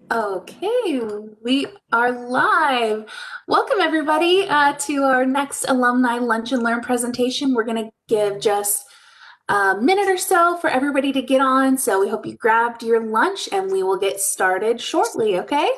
Okay, we are live. Welcome, everybody, to our next Alumni Lunch and Learn presentation. We're going to give just a minute or so for everybody to get on. So we hope you grabbed your lunch and we will get started shortly, okay?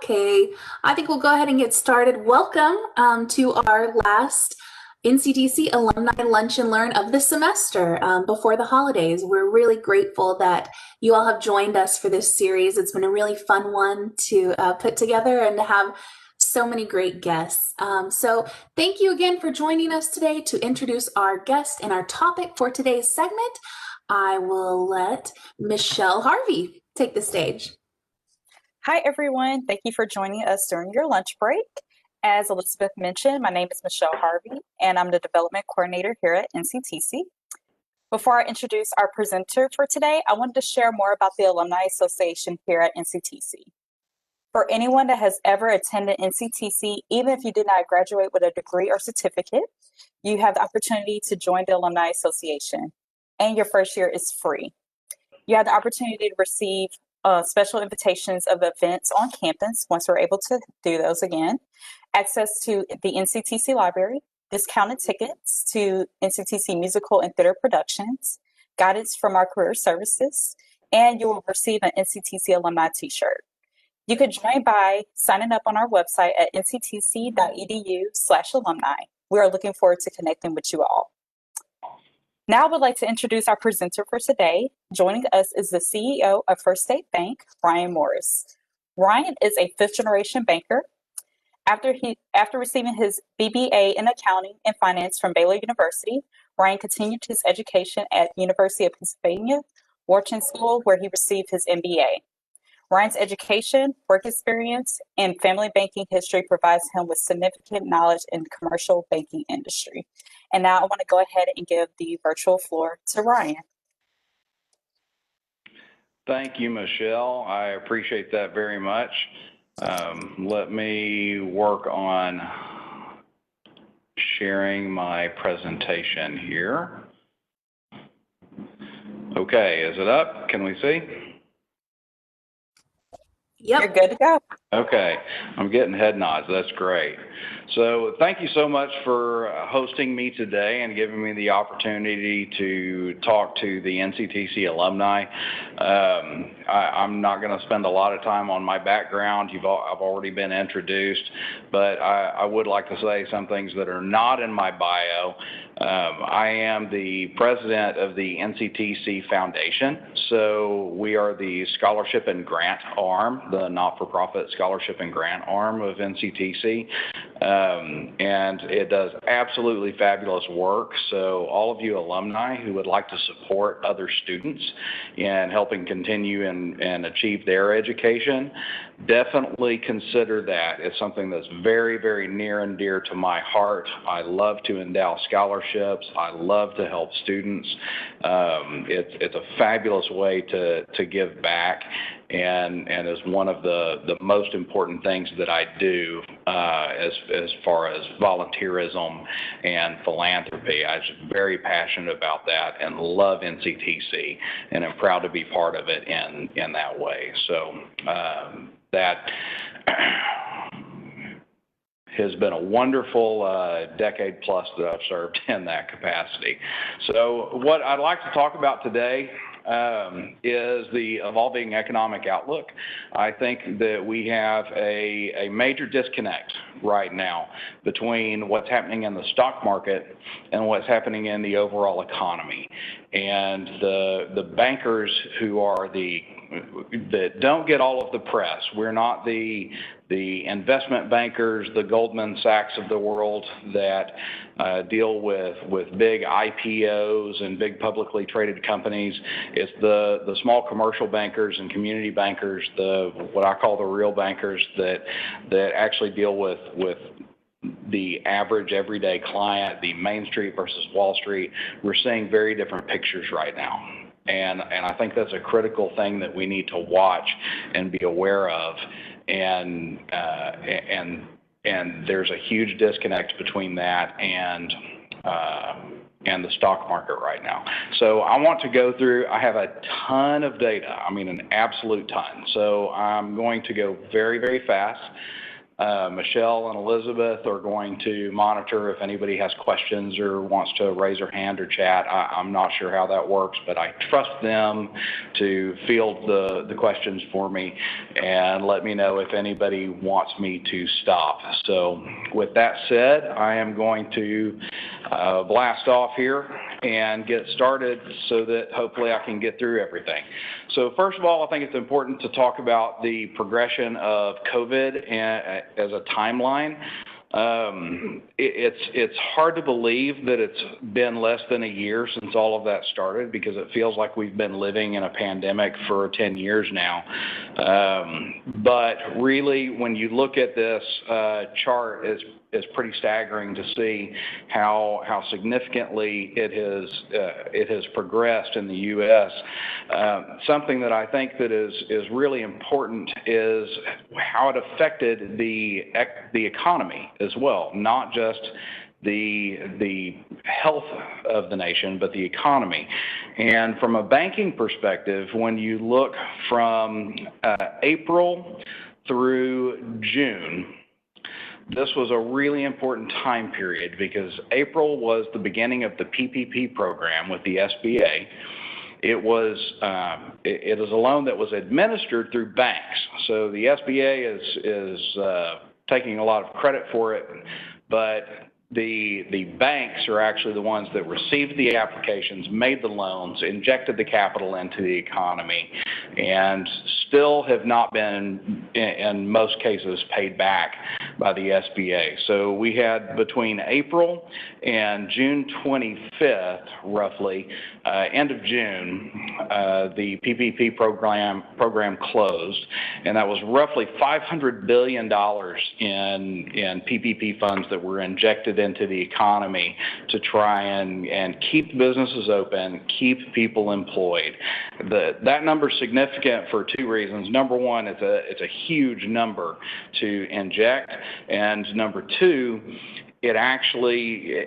Okay, I think we'll go ahead and get started. Welcome to our last NCTC Alumni Lunch and Learn of the semester before the holidays. We're really grateful that you all have joined us for this series. It's been a really fun one to put together and to have so many great guests. So thank you again for joining us today. To introduce our guest and our topic for today's segment, I will let Michelle Harvey take the stage. Hi, everyone. Thank you for joining us during your lunch break. As Elizabeth mentioned, my name is Michelle Harvey, and I'm the Development Coordinator here at NCTC. Before I introduce our presenter for today, I wanted to share more about the Alumni Association here at NCTC. For anyone that has ever attended NCTC, even if you did not graduate with a degree or certificate, you have the opportunity to join the Alumni Association, and your first year is free. You have the opportunity to receive special invitations of events on campus once we're able to do those again, access to the NCTC library, discounted tickets to NCTC musical and theater productions, guidance from our career services, and you will receive an NCTC alumni t-shirt. You could join by signing up on our website at nctc.edu/alumni. We are looking forward to connecting with you all. Now I would like to introduce our presenter for today. Joining us is the CEO of First State Bank, Ryan Morris. Ryan is a fifth-generation banker. After receiving his BBA in accounting and finance from Baylor University, Ryan continued his education at University of Pennsylvania, Wharton School, where he received his MBA. Ryan's education, work experience, and family banking history provides him with significant knowledge in the commercial banking industry. And now I want to go ahead and give the virtual floor to Ryan. Thank you, Michelle. I appreciate that very much. Let me work on sharing my presentation here. Okay, is it up? Can we see? Yep. You're good to go. Okay, I'm getting head nods. That's great. So thank you so much for hosting me today and giving me the opportunity to talk to the NCTC alumni. I'm not going to spend a lot of time on my background. I've already been introduced, but I would like to say some things that are not in my bio. I am the president of the NCTC Foundation. So we are the scholarship and grant arm, the not-for-profit scholarship and grant arm of NCTC. And it does absolutely fabulous work. So all of you alumni who would like to support other students in helping continue and achieve their education, definitely consider that. It's something that's very, very near and dear to my heart. I love to endow scholarships. I love to help students. It's a fabulous way to give back, and is one of the most important things that I do as far as volunteerism and philanthropy. I'm very passionate about that and love NCTC, and I'm proud to be part of it in that way. So that has been a wonderful decade plus that I've served in that capacity. So what I'd like to talk about today is the evolving economic outlook. I think that we have a major disconnect right now between what's happening in the stock market and what's happening in the overall economy. And the bankers who are that don't get all of the press. We're not the investment bankers, the Goldman Sachs of the world that deal with big IPOs and big publicly traded companies. It's the small commercial bankers and community bankers, what I call the real bankers that actually deal with the average everyday client, the Main Street versus Wall Street, we're seeing very different pictures right now. And I think that's a critical thing that we need to watch and be aware of. And there's a huge disconnect between that and the stock market right now. So I want to go through, I have a ton of data, I mean an absolute ton. So I'm going to go very, very fast. Michelle and Elizabeth are going to monitor if anybody has questions or wants to raise their hand or chat. I'm not sure how that works, but I trust them to field the questions for me and let me know if anybody wants me to stop. So with that said, I am going to blast off here and get started so that hopefully I can get through everything. So first of all, I think it's important to talk about the progression of COVID as a timeline. It's hard to believe that it's been less than a year since all of that started, because it feels like we've been living in a pandemic for 10 years now. But really, when you look at this chart, it's pretty staggering to see how significantly it has progressed in the U.S. Something that I think that is really important is how it affected the economy as well, not just the health of the nation, but the economy. And from a banking perspective, when you look from April through June, this was a really important time period because April was the beginning of the PPP program with the SBA. It is a loan that was administered through banks. So the SBA is taking a lot of credit for it, but the banks are actually the ones that received the applications, made the loans, injected the capital into the economy, and still have not been, in most cases, paid back by the SBA. So we had between April and June 25th, roughly, end of June, the PPP program closed, and that was roughly $500 billion in PPP funds that were injected into the economy to try and keep businesses open, keep people employed. That number is significant for two reasons. Number one, it's a huge number to inject, and number two, it actually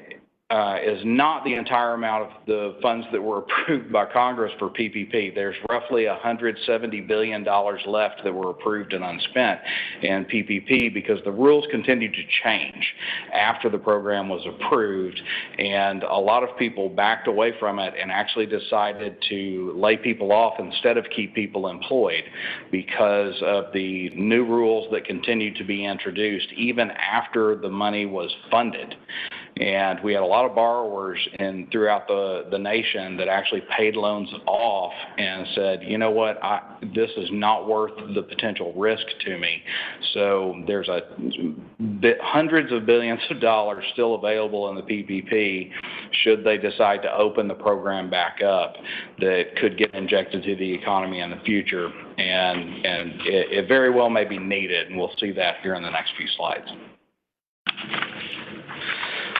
is not the entire amount of the funds that were approved by Congress for PPP. There's roughly $170 billion left that were approved and unspent in PPP because the rules continued to change after the program was approved, and a lot of people backed away from it and actually decided to lay people off instead of keep people employed because of the new rules that continued to be introduced even after the money was funded. And we had a lot of borrowers throughout the nation that actually paid loans off and said, you know what, this is not worth the potential risk to me. So there's hundreds of billions of dollars still available in the PPP should they decide to open the program back up that could get injected to the economy in the future. And it very well may be needed, and we'll see that here in the next few slides.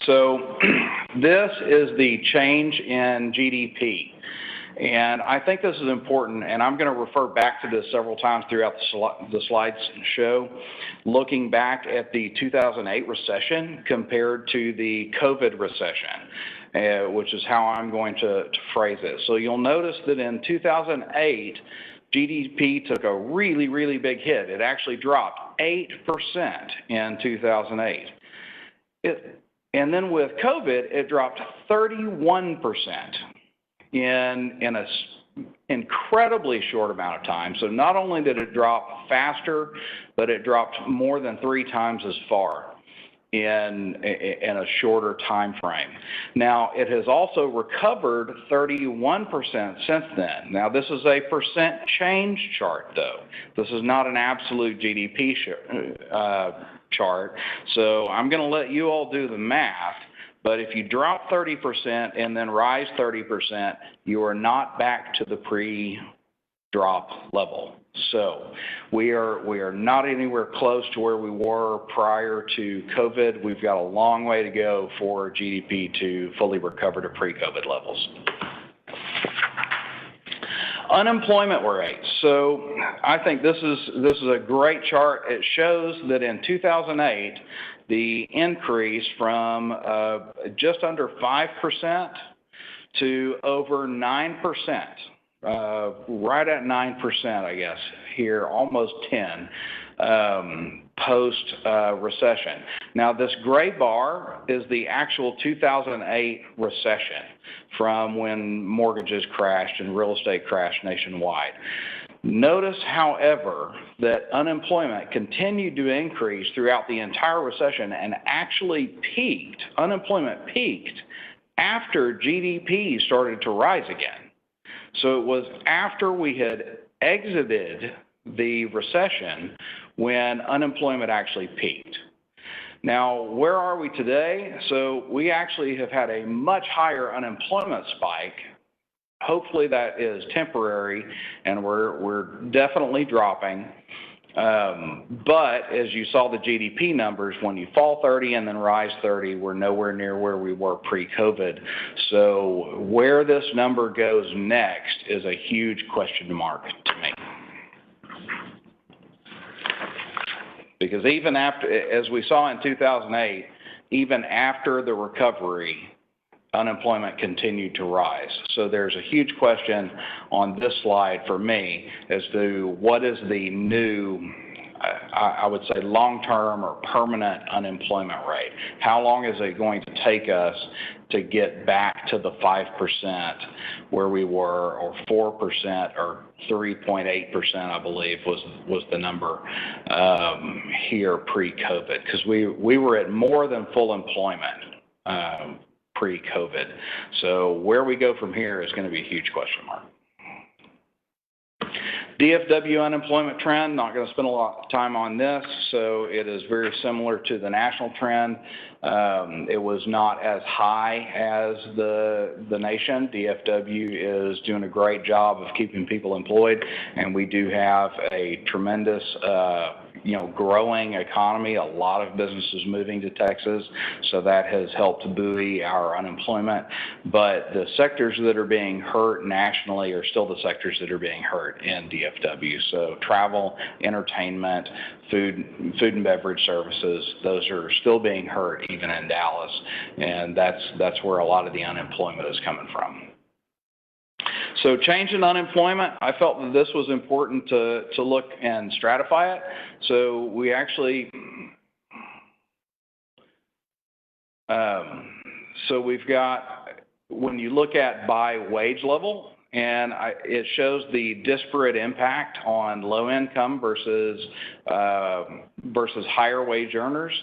So this is the change in GDP. And I think this is important, and I'm going to refer back to this several times throughout the slides show, looking back at the 2008 recession compared to the COVID recession, which is how I'm going to phrase it. So you'll notice that in 2008, GDP took a really, really big hit. It actually dropped 8% in 2008. And then with COVID, it dropped 31% in an incredibly short amount of time. So not only did it drop faster, but it dropped more than 3 times as far in a shorter time frame. Now, it has also recovered 31% since then. Now, this is a percent change chart, though. This is not an absolute GDP chart. So I'm going to let you all do the math, but if you drop 30% and then rise 30%, you are not back to the pre-drop level. So we are not anywhere close to where we were prior to COVID. We've got a long way to go for GDP to fully recover to pre-COVID levels. Unemployment rates. So I think this is a great chart. It shows that in 2008, the increase from just under 5% to over 9%, right at 9%, I guess, here, almost 10, post-recession. Now, this gray bar is the actual 2008 recession from when mortgages crashed and real estate crashed nationwide. Notice, however, that unemployment continued to increase throughout the entire recession and actually peaked, unemployment peaked after GDP started to rise again. So it was after we had exited the recession when unemployment actually peaked. Now, where are we today? So we actually have had a much higher unemployment spike. Hopefully that is temporary, and we're definitely dropping. But as you saw the GDP numbers, when you fall 30 and then rise 30, we're nowhere near where we were pre-COVID. So where this number goes next is a huge question mark to me. Because even after, as we saw in 2008, even after the recovery, unemployment continued to rise. So there's a huge question on this slide for me as to what is the new, I would say, long-term or permanent unemployment rate. How long is it going to take us to get back to the 5% where we were, or 4%, or 3.8%, I believe was the number here pre-COVID? Because we were at more than full employment pre-COVID. So where we go from here is going to be a huge question mark. DFW unemployment trend, not going to spend a lot of time on this, so it is very similar to the national trend. It was not as high as the nation. DFW is doing a great job of keeping people employed, and we do have a tremendous growing economy, a lot of businesses moving to Texas, so that has helped buoy our unemployment. But the sectors that are being hurt nationally are still the sectors that are being hurt in DFW. So travel, entertainment, food and beverage services, those are still being hurt even in Dallas, and that's where a lot of the unemployment is coming from. So change in unemployment, I felt that this was important to look and stratify it. So we actually, so we've got, when you look at by wage level, and it shows the disparate impact on low income versus higher wage earners.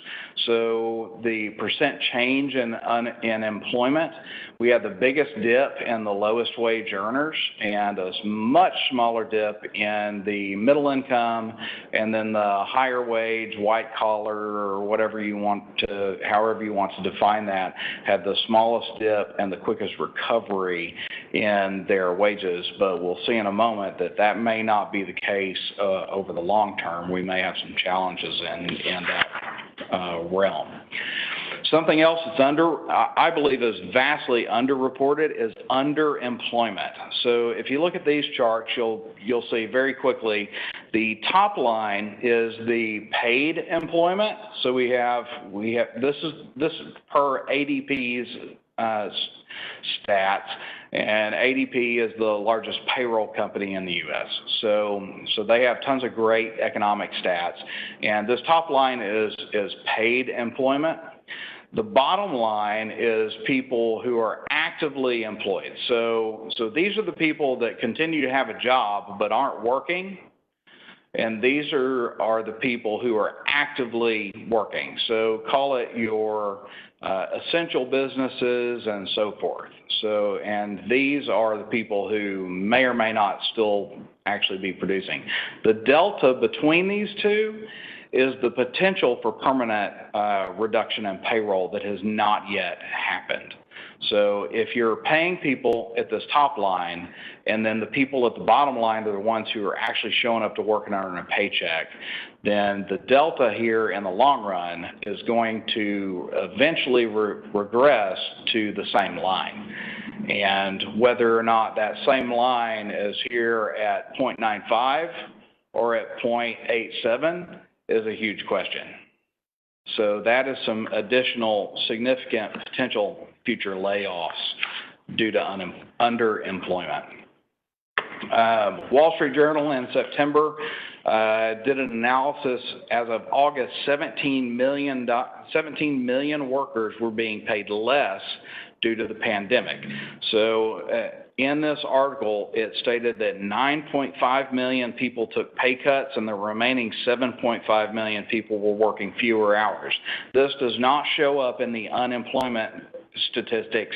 So the percent change in employment, we had the biggest dip in the lowest wage earners and a much smaller dip in the middle income, and then the higher wage, white collar, or whatever you want to, however you want to define that, had the smallest dip and the quickest recovery in their wages. But we'll see in a moment that may not be the case over the long term. We may have some challenges in that realm. Something else that's I believe is vastly underreported is underemployment. So if you look at these charts, you'll see very quickly the top line is the paid employment. So we have this is per ADP's stats, and ADP is the largest payroll company in the U.S. So they have tons of great economic stats, and this top line is paid employment. The bottom line is people who are actively employed. So these are the people that continue to have a job but aren't working, and these are the people who are actively working. So call it your essential businesses and so forth. So, and these are the people who may or may not still actually be producing. The delta between these two is the potential for permanent reduction in payroll that has not yet happened. So if you're paying people at this top line, and then the people at the bottom line are the ones who are actually showing up to work and earning a paycheck, then the delta here in the long run is going to eventually regress to the same line. And whether or not that same line is here at 0.95 or at 0.87 is a huge question. So that is some additional significant potential future layoffs due to underemployment. Wall Street Journal in September did an analysis. As of August, 17 million workers were being paid less due to the pandemic. So in this article, it stated that 9.5 million people took pay cuts and the remaining 7.5 million people were working fewer hours. This does not show up in the unemployment statistics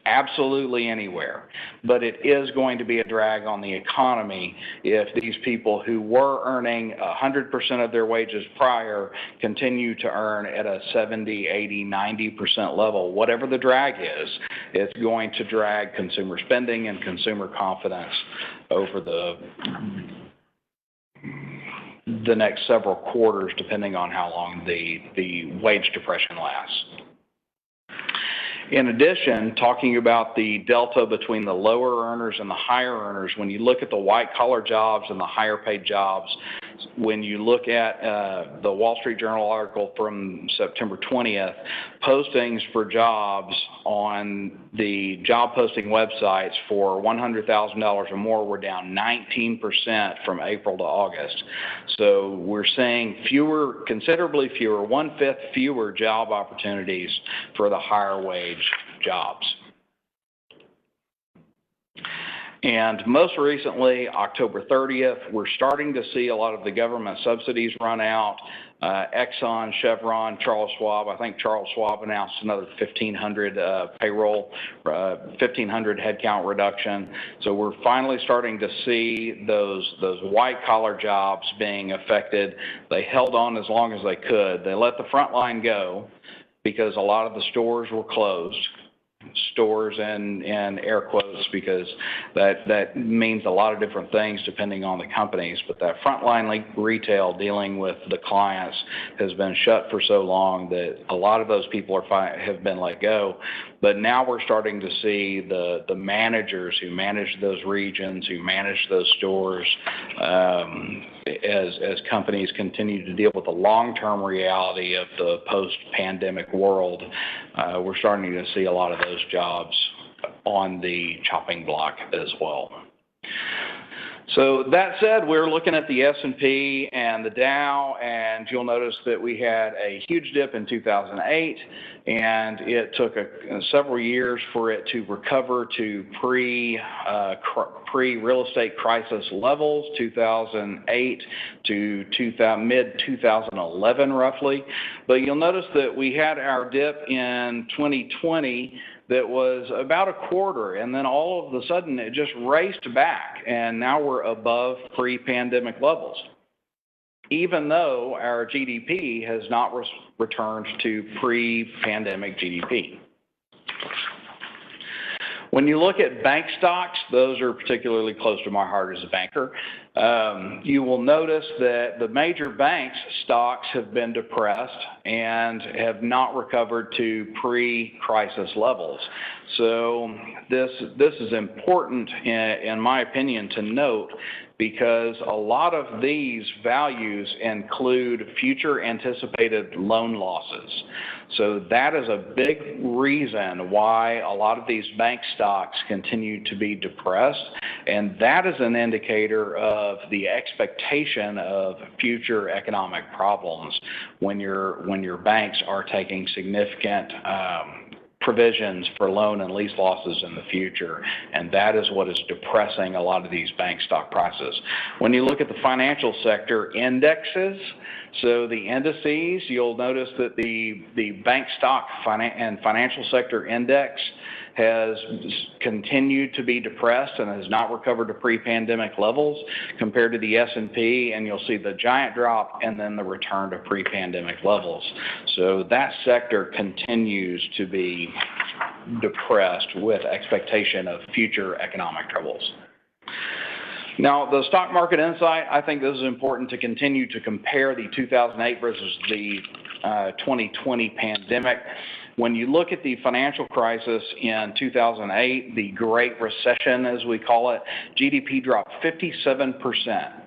absolutely anywhere, but it is going to be a drag on the economy if these people who were earning 100% of their wages prior continue to earn at a 70, 80, 90% level. Whatever the drag is, it's going to drag consumer spending and consumer confidence over the next several quarters, depending on how long the wage depression lasts. In addition, talking about the delta between the lower earners and the higher earners, when you look at the white-collar jobs and the higher-paid jobs, when you look at the Wall Street Journal article from September 20th, postings for jobs on the job posting websites for $100,000 or more were down 19% from April to August. So we're seeing considerably fewer, 1/5 fewer job opportunities for the higher wage jobs. And most recently, October 30th, we're starting to see a lot of the government subsidies run out. Exxon, Chevron, Charles Schwab. I think Charles Schwab announced another 1,500 payroll, 1,500 headcount reduction. So we're finally starting to see those white-collar jobs being affected. They held on as long as they could. They let the front line go because a lot of the stores were closed. Stores and air quotes, because that means a lot of different things depending on the companies, but that frontline retail dealing with the clients has been shut for so long that a lot of those people have been let go. But now we're starting to see the managers who manage those regions, who manage those stores, as companies continue to deal with the long-term reality of the post-pandemic world, we're starting to see a lot of those jobs on the chopping block as well. So that said, we're looking at the S&P and the Dow, and you'll notice that we had a huge dip in 2008, and it took several years for it to recover to pre-real estate crisis levels, 2008 to mid-2011 roughly. But you'll notice that we had our dip in 2020 that was about a quarter, and then all of a sudden it just raced back, and now we're above pre-pandemic levels, even though our GDP has not returned to pre-pandemic GDP. When you look at bank stocks, those are particularly close to my heart as a banker. You will notice that the major banks' stocks have been depressed and have not recovered to pre-crisis levels. So this is important, in my opinion, to note, because a lot of these values include future anticipated loan losses. So that is a big reason why a lot of these bank stocks continue to be depressed, and that is an indicator of the expectation of future economic problems when your banks are taking significant provisions for loan and lease losses in the future, and that is what is depressing a lot of these bank stock prices. When you look at the financial sector indexes, so the indices, you'll notice that the bank stock and financial sector index has continued to be depressed and has not recovered to pre-pandemic levels compared to the S&P, and you'll see the giant drop and then the return to pre-pandemic levels. So that sector continues to be depressed with expectation of future economic troubles. Now, the stock market insight, I think this is important to continue to compare the 2008 versus the 2020 pandemic. When you look at the financial crisis in 2008, the Great Recession, as we call it, GDP dropped 57%.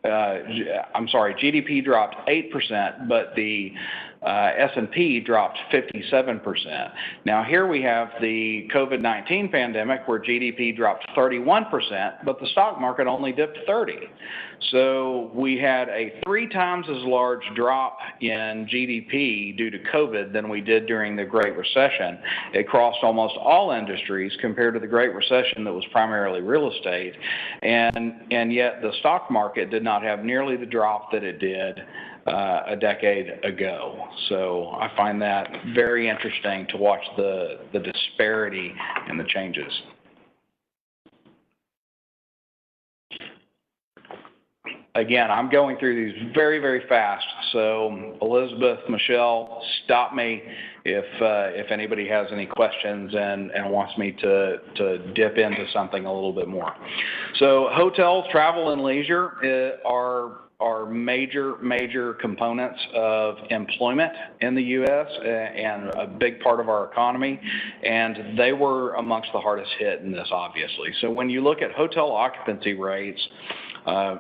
GDP dropped 8%, but the S&P dropped 57%. Now here we have the COVID-19 pandemic where GDP dropped 31%, but the stock market only dipped 30. So we had a 3 times as large drop in GDP due to COVID than we did during the Great Recession. It crossed almost all industries compared to the Great Recession that was primarily real estate, and yet the stock market did not have nearly the drop that it did a decade ago. So I find that very interesting to watch the disparity in the changes. Again, I'm going through these very, very fast. So Elizabeth, Michelle, stop me if anybody has any questions and wants me to dip into something a little bit more. So hotels, travel, and leisure are major components of employment in the U.S. and a big part of our economy, and they were amongst the hardest hit in this, obviously. So when you look at hotel occupancy rates,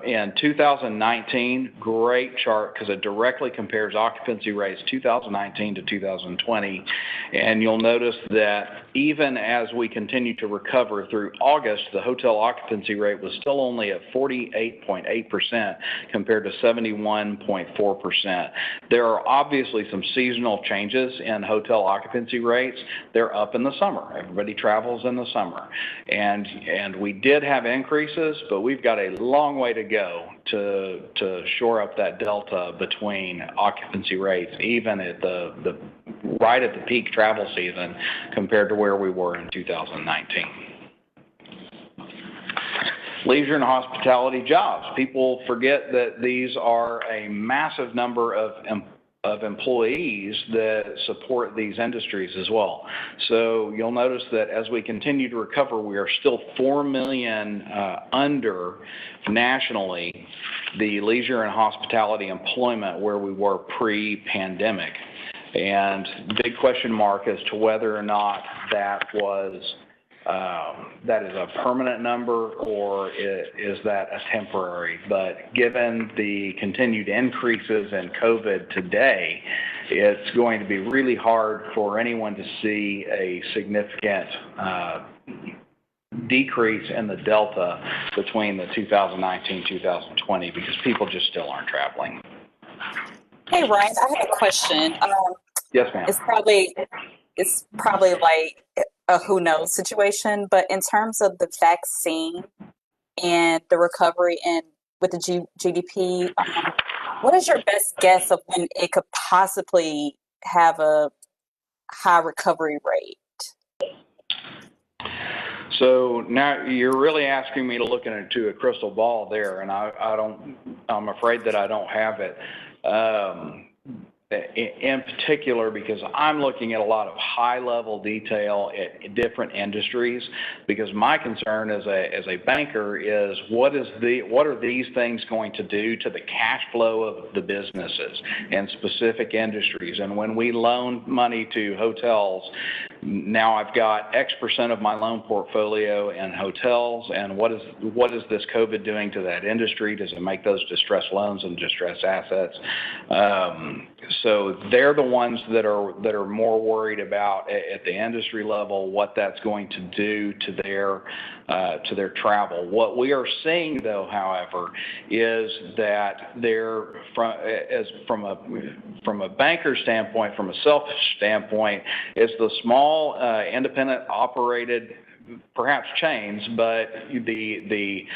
in 2019, great chart because it directly compares occupancy rates 2019 to 2020, and you'll notice that even as we continue to recover through August, the hotel occupancy rate was still only at 48.8% compared to 71.4%. There are obviously some seasonal changes in hotel occupancy rates. They're up in the summer. Everybody travels in the summer, and we did have increases, but we've got a long way to go to shore up that delta between occupancy rates, even at the right at the peak travel season compared to where we were in 2019. Leisure and hospitality jobs. People forget that these are a massive number of employees that support these industries as well. So you'll notice that as we continue to recover, we are still 4 million under nationally the leisure and hospitality employment where we were pre-pandemic. And big question mark as to whether or not that is a permanent number or is that a temporary. But given the continued increases in COVID today, it's going to be really hard for anyone to see a significant decrease in the delta between the 2019-2020 because people just still aren't traveling. Hey, Ryan, I have a question. Yes, ma'am. It's probably like a who knows situation, but in terms of the vaccine and the recovery and with the GDP, what is your best guess of when it could possibly have a high recovery rate? So now you're really asking me to look into a crystal ball there, and I'm afraid that I don't have it. In particular, because I'm looking at a lot of high-level detail at different industries, because my concern as a banker is what are these things going to do to the cash flow of the businesses and specific industries? And when we loan money to hotels, now I've got X% of my loan portfolio in hotels, and what is this COVID doing to that industry? Does it make those distressed loans and distressed assets? So they're the ones that are more worried about at the industry level what that's going to do to their travel. What we are seeing, though, however, is that from a banker standpoint, from a selfish standpoint, it's the small independent operated perhaps chains, but the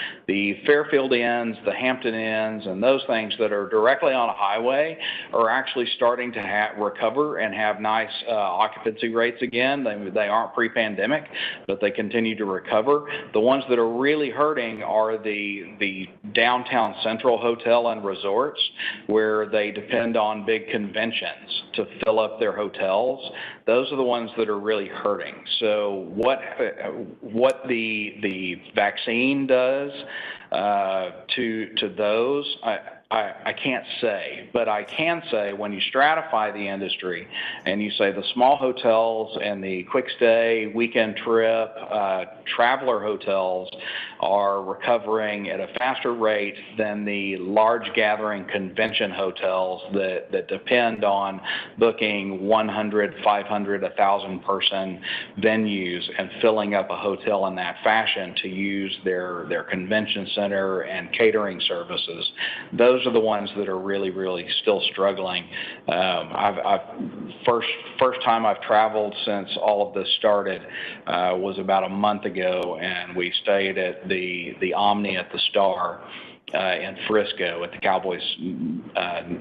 Fairfield Inns, the Hampton Inns, and those things that are directly on a highway are actually starting to recover and have nice occupancy rates again. They aren't pre-pandemic, but they continue to recover. The ones that are really hurting are the downtown central hotel and resorts, where they depend on big conventions to fill up their hotels, those are the ones that are really hurting. So what the vaccine does to those, I can't say, but I can say when you stratify the industry and you say the small hotels and the quick stay, weekend trip, traveler hotels are recovering at a faster rate than the large gathering convention hotels that depend on booking 100, 500, 1,000 person venues and filling up a hotel in that fashion to use their convention center and catering services. Those are the ones that are really still struggling. First time I've traveled since all of this started was about a month ago, and we stayed at the Omni at the Star in Frisco at the Cowboys,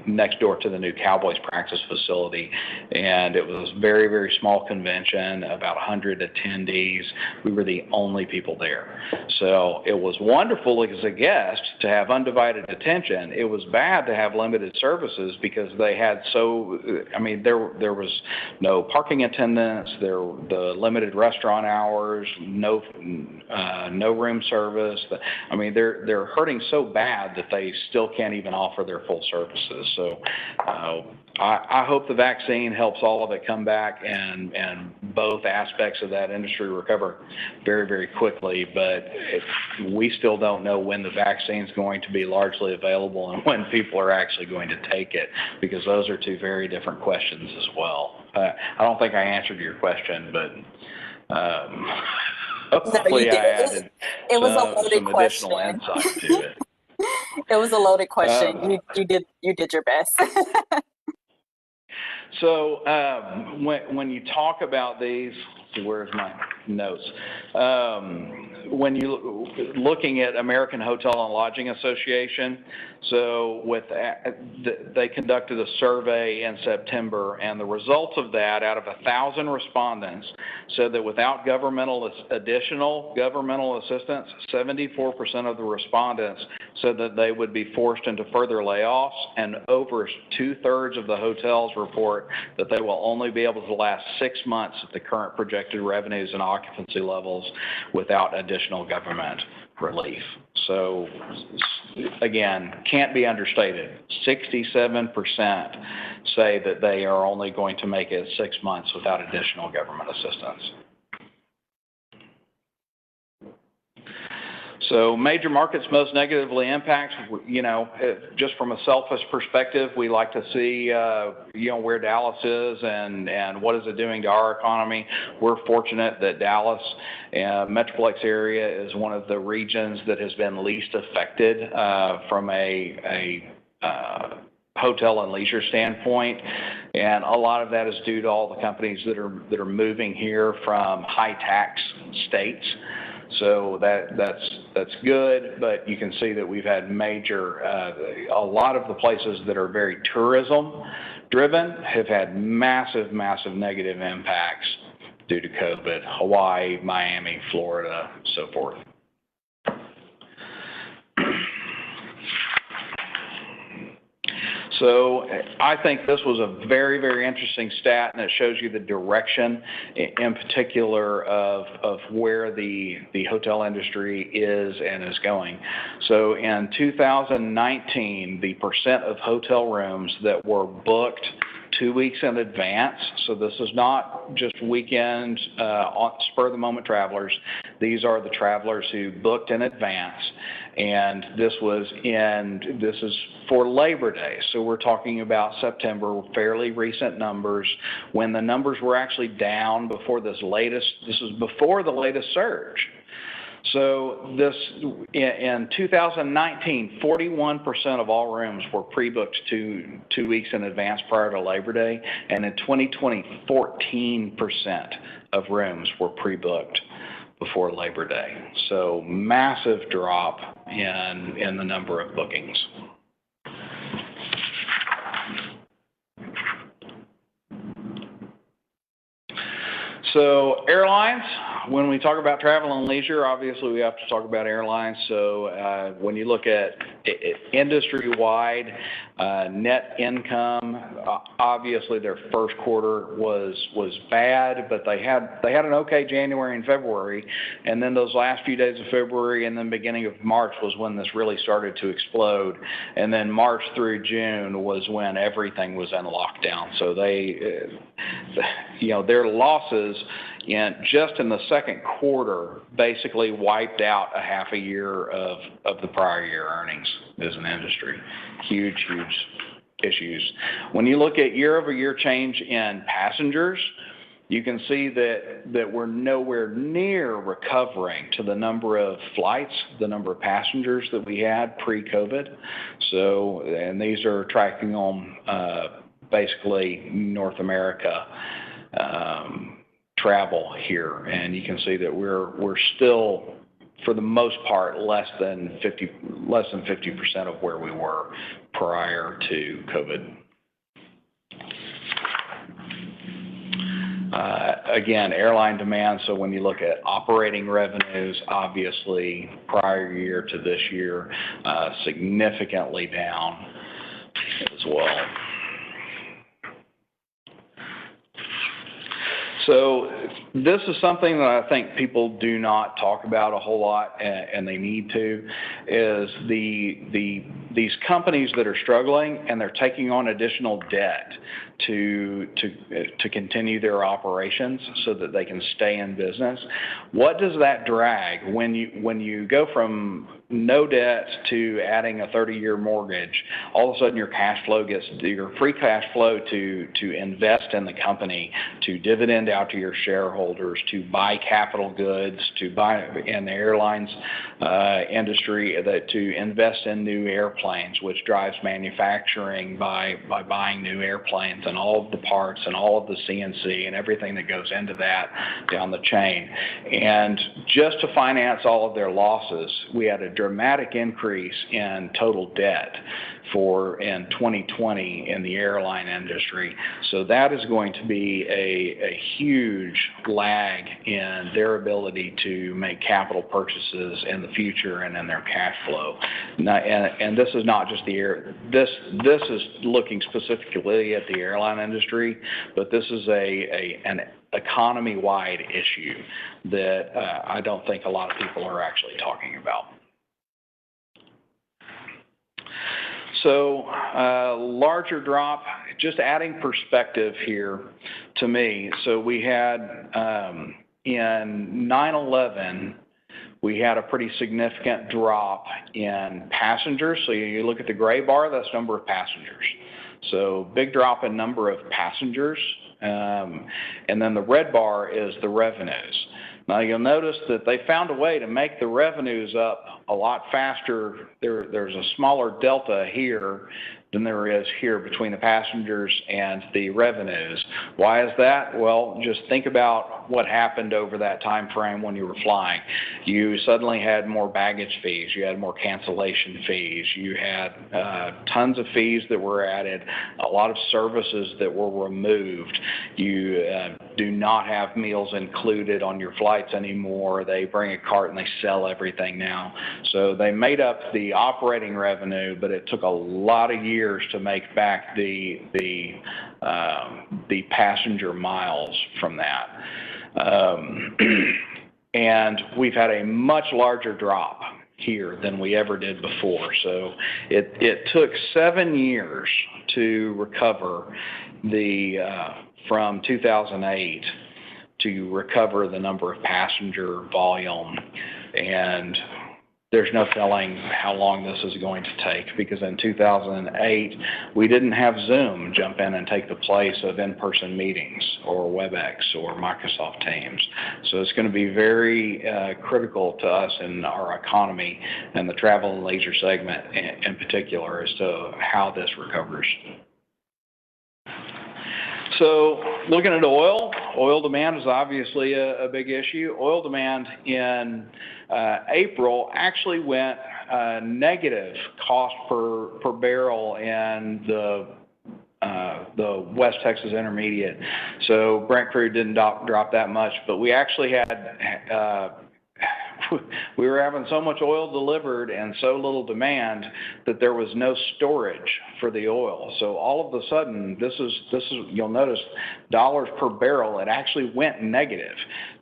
next door to the new Cowboys practice facility. And it was very small convention, about 100 attendees. We were the only people there. So it was wonderful as a guest to have undivided attention. It was bad to have limited services because they had there was no parking attendance, the limited restaurant hours, no room service. They're hurting so bad that they still can't even offer their full services. So I hope the vaccine helps all of it come back and both aspects of that industry recover very quickly. But we still don't know when the vaccine is going to be largely available and when people are actually going to take it, because those are two very different questions as well. I don't think I answered your question, but hopefully I added some additional insight to it. It was a loaded question. You did your best. So when you talk about these, where's my notes? When you looking at American Hotel and Lodging Association, so they conducted a survey in September, and the results of that, out of 1,000 respondents, said that without additional governmental assistance, 74% of the respondents said that they would be forced into further layoffs, and over 2/3 of the hotels report that they will only be able to last 6 months at the current projected revenues and occupancy levels without additional government relief. So again, can't be understated. 67% say that they are only going to make it 6 months without additional government assistance. So major markets most negatively impacted, just from a selfish perspective, we like to see, where Dallas is and what is it doing to our economy. We're fortunate that Dallas Metroplex area is one of the regions that has been least affected from a hotel and leisure standpoint, and a lot of that is due to all the companies that are moving here from high tax states. So that's good, but you can see that we've had a lot of the places that are very tourism driven have had massive negative impacts due to COVID. Hawaii, Miami, Florida, so forth. So I think this was a very interesting stat, and it shows you the direction in particular of where the hotel industry is and is going. So in 2019, the percent of hotel rooms that were booked 2 weeks in advance, so this is not just weekend spur of the moment travelers, these are the travelers who booked in advance, and this is for Labor Day, so we're talking about September, fairly recent numbers, when the numbers were actually down before this is before the latest surge. So in 2019, 41% of all rooms were pre-booked 2 weeks in advance prior to Labor Day, and in 2020, 14% of rooms were pre-booked before Labor Day. So massive drop in the number of bookings. So airlines, when we talk about travel and leisure, obviously we have to talk about airlines. So when you look at industry-wide net income, obviously their first quarter was bad, but they had an okay January and February, and then those last few days of February and then beginning of March was when this really started to explode, and then March through June was when everything was in lockdown. So they, their losses just in the second quarter basically wiped out a half a year of the prior year earnings as an industry. Huge issues. When you look at year-over-year change in passengers, you can see that we're nowhere near recovering to the number of flights, the number of passengers that we had pre-COVID. So, and these are tracking on basically North America travel here, and you can see that we're still, for the most part, less than 50% of where we were prior to COVID. Again, airline demand. So when you look at operating revenues, obviously prior year to this year, significantly down as well. So this is something that I think people do not talk about a whole lot, and they need to, is these companies that are struggling and they're taking on additional debt to continue their operations so that they can stay in business. What does that drag when you go from no debt to adding a 30-year mortgage? All of a sudden your free cash flow to invest in the company, to dividend out to your shareholders, to buy capital goods, to buy in the airlines industry, to invest in new airplanes, which drives manufacturing by buying new airplanes and all of the parts and all of the CNC and everything that goes into that down the chain. And just to finance all of their losses, we had a dramatic increase in total debt in 2020 in the airline industry. So that is going to be a huge lag in their ability to make capital purchases in the future and in their cash flow. Now, and this is not just this is looking specifically at the airline industry, but this is an economy-wide issue that I don't think a lot of people are actually talking about. So larger drop, just adding perspective here to me. So we had in 9/11, we had a pretty significant drop in passengers. So you look at the gray bar, that's number of passengers. So big drop in number of passengers. And then the red bar is the revenues. Now you'll notice that they found a way to make the revenues up a lot faster. There's a smaller delta here than there is here between the passengers and the revenues. Why is that? Well, just think about what happened over that time frame when you were flying. You suddenly had more baggage fees, you had more cancellation fees, you had tons of fees that were added, a lot of services that were removed. You do not have meals included on your flights anymore. They bring a cart and they sell everything now. So they made up the operating revenue, but it took a lot of years to make back the passenger miles from that. And we've had a much larger drop here than we ever did before. So it took 7 years to recover from 2008 to recover the number of passenger volume, and there's no telling how long this is going to take, because in 2008, we didn't have Zoom jump in and take the place of in-person meetings or WebEx or Microsoft Teams. So it's going to be very critical to us in our economy and the travel and leisure segment in particular as to how this recovers. So looking at oil demand is obviously a big issue. Oil demand in April actually went negative cost per barrel in the West Texas Intermediate. So Brent crude didn't drop that much, but we actually had we were having so much oil delivered and so little demand that there was no storage for the oil. So all of a sudden, this is you'll notice dollars per barrel, it actually went negative.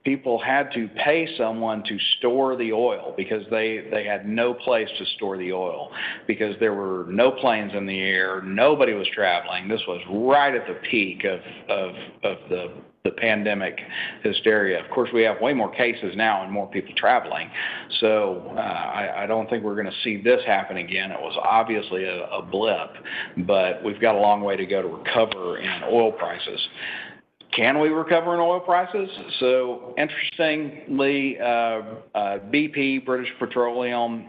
People had to pay someone to store the oil because they had no place to store the oil because there were no planes in the air, nobody was traveling. This was right at the peak of the pandemic hysteria. Of course, we have way more cases now and more people traveling. So I don't think we're going to see this happen again. It was obviously a blip, but we've got a long way to go to recover in oil prices. Can we recover in oil prices? So interestingly, BP, British Petroleum,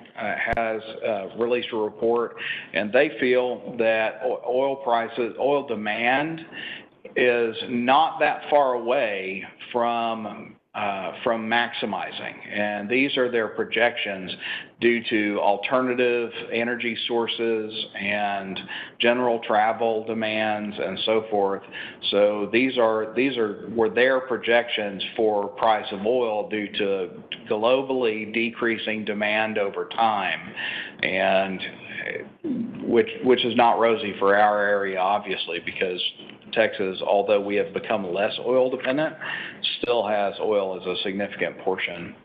has released a report, and they feel that oil demand is not that far away from maximizing. And these are their projections due to alternative energy sources and general travel demands and so forth. So these were their projections for price of oil due to globally decreasing demand over time, and which is not rosy for our area, obviously, because Texas, although we have become less oil dependent, still has oil as a significant portion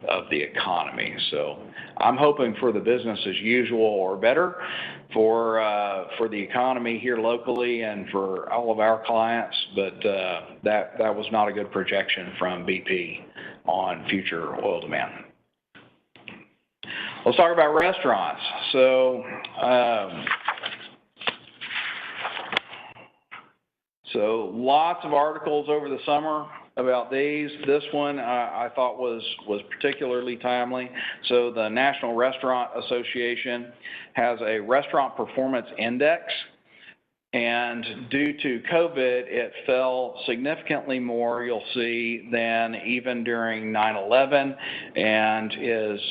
of the economy. So I'm hoping for the business as usual or better for the economy here locally and for all of our clients, but that was not a good projection from BP on future oil demand. Let's talk about restaurants. So lots of articles over the summer about these. This one I thought was particularly timely. So the National Restaurant Association has a restaurant performance index, and due to COVID, it fell significantly more, you'll see, than even during 9/11, and is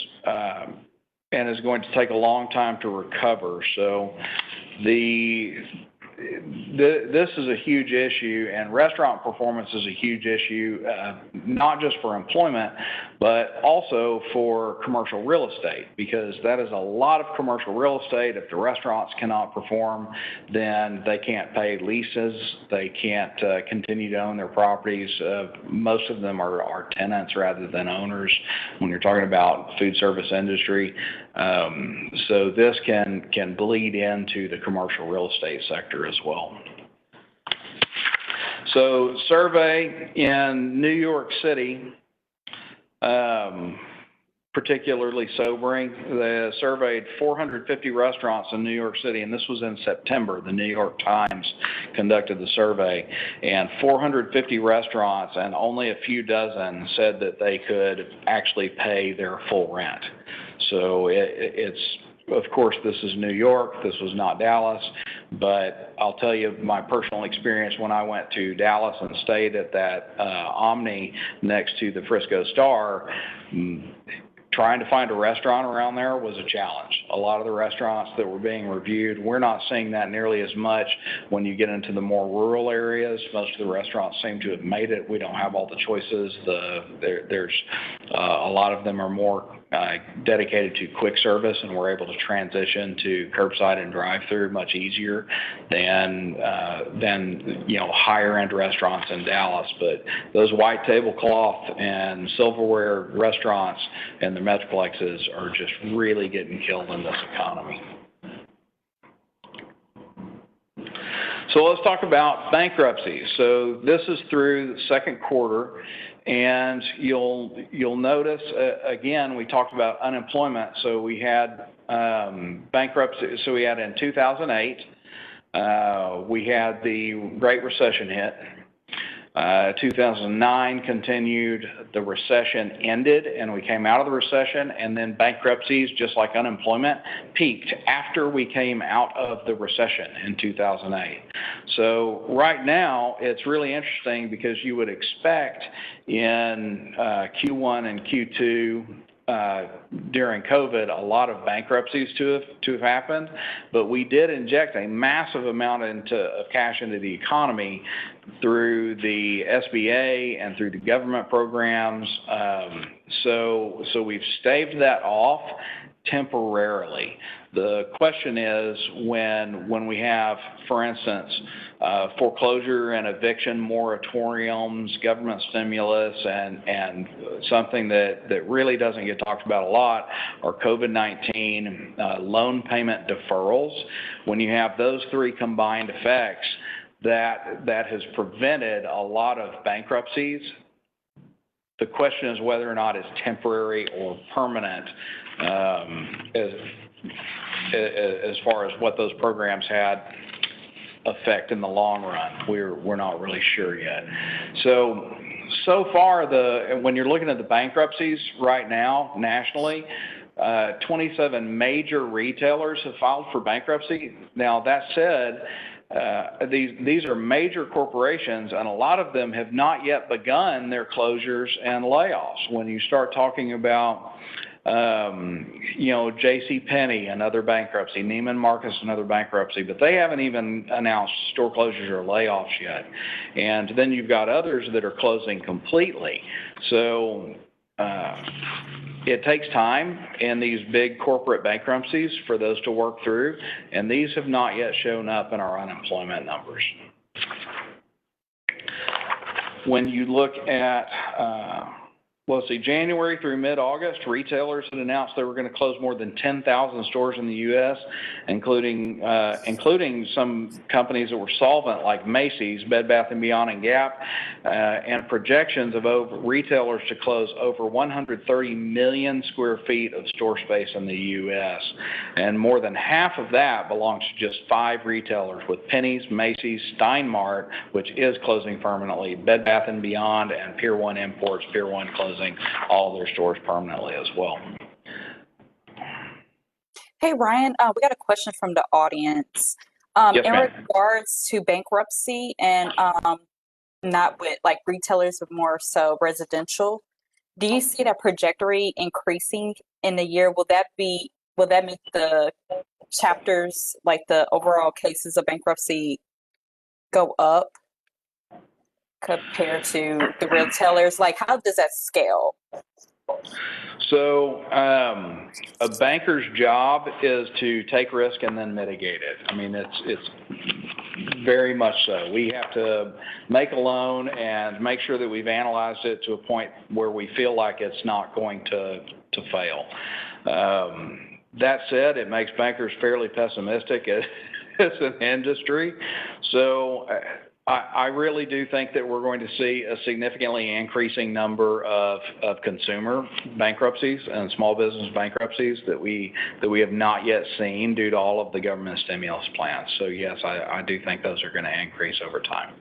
going to take a long time to recover. So this is a huge issue, and restaurant performance is a huge issue, not just for employment, but also for commercial real estate, because that is a lot of commercial real estate. If the restaurants cannot perform, then they can't pay leases, they can't continue to own their properties. Most of them are tenants rather than owners when you're talking about food service industry. So this can bleed into the commercial real estate sector as well. So survey in New York City, particularly sobering. They surveyed 450 restaurants in New York City, and this was in September. The New York Times conducted the survey, and 450 restaurants and only a few dozen said that they could actually pay their full rent. So it's, of course, this is New York. This was not Dallas, but I'll tell you my personal experience when I went to Dallas and stayed at that Omni next to the Frisco Star. Trying to find a restaurant around there was a challenge. A lot of the restaurants that were being reviewed, we're not seeing that nearly as much when you get into the more rural areas. Most of the restaurants seem to have made it. We don't have all the choices. There's a lot of them are more dedicated to quick service, and we're able to transition to curbside and drive-through much easier than higher end restaurants in Dallas. But those white tablecloth and silverware restaurants and the metroplexes are just really getting killed in this economy. So let's talk about bankruptcies. So this is through the second quarter, and you'll notice again we talked about unemployment. So we had bankruptcy. So we had in 2008, we had the Great Recession hit. 2009 continued, the recession ended, and we came out of the recession, and then bankruptcies, just like unemployment, peaked after we came out of the recession in 2008. So right now, it's really interesting because you would expect in Q1 and Q2 during COVID, a lot of bankruptcies to have happened, but we did inject a massive amount of cash into the economy through the SBA and through the government programs. So we've staved that off temporarily. The question is when we have, for instance, foreclosure and eviction moratoriums, government stimulus, and something that really doesn't get talked about a lot are COVID-19 loan payment deferrals. When you have those three combined effects, that has prevented a lot of bankruptcies. The question is whether or not it's temporary or permanent as far as what those programs had effect in the long run. We're not really sure yet. So far, when you're looking at the bankruptcies right now nationally, 27 major retailers have filed for bankruptcy. Now, that said, these are major corporations, and a lot of them have not yet begun their closures and layoffs. When you start talking about J.C. another bankruptcy, Neiman Marcus, another bankruptcy, but they haven't even announced store closures or layoffs yet. And then you've got others that are closing completely. So it takes time in these big corporate bankruptcies for those to work through, and these have not yet shown up in our unemployment numbers. When you look at January through mid-August, retailers had announced they were going to close more than 10,000 stores in the U.S., including some companies that were solvent like Macy's, Bed Bath & Beyond, and Gap, and projections of retailers to close over 130 million square feet of store space in the U.S. And more than half of that belongs to just 5 retailers, with Penny's, Macy's, Stein Mart, which is closing permanently, Bed Bath & Beyond, and Pier 1 Imports, Pier 1 closing all their stores permanently as well. Hey, Ryan, we got a question from the audience. Yes, in ma'am. regards to bankruptcy and not with like retailers, but more so residential, do you see that trajectory increasing in the year? Will that make the chapters, like the overall cases of bankruptcy, go up compared to the retailers? Like, how does that scale? So a banker's job is to take risk and then mitigate it. I mean, it's very much so. We have to make a loan and make sure that we've analyzed it to a point where we feel like it's not going to fail. That said, it makes bankers fairly pessimistic as an industry. So I really do think that we're going to see a significantly increasing number of consumer bankruptcies and small business bankruptcies that we have not yet seen due to all of the government stimulus plans. So yes, I do think those are going to increase over time.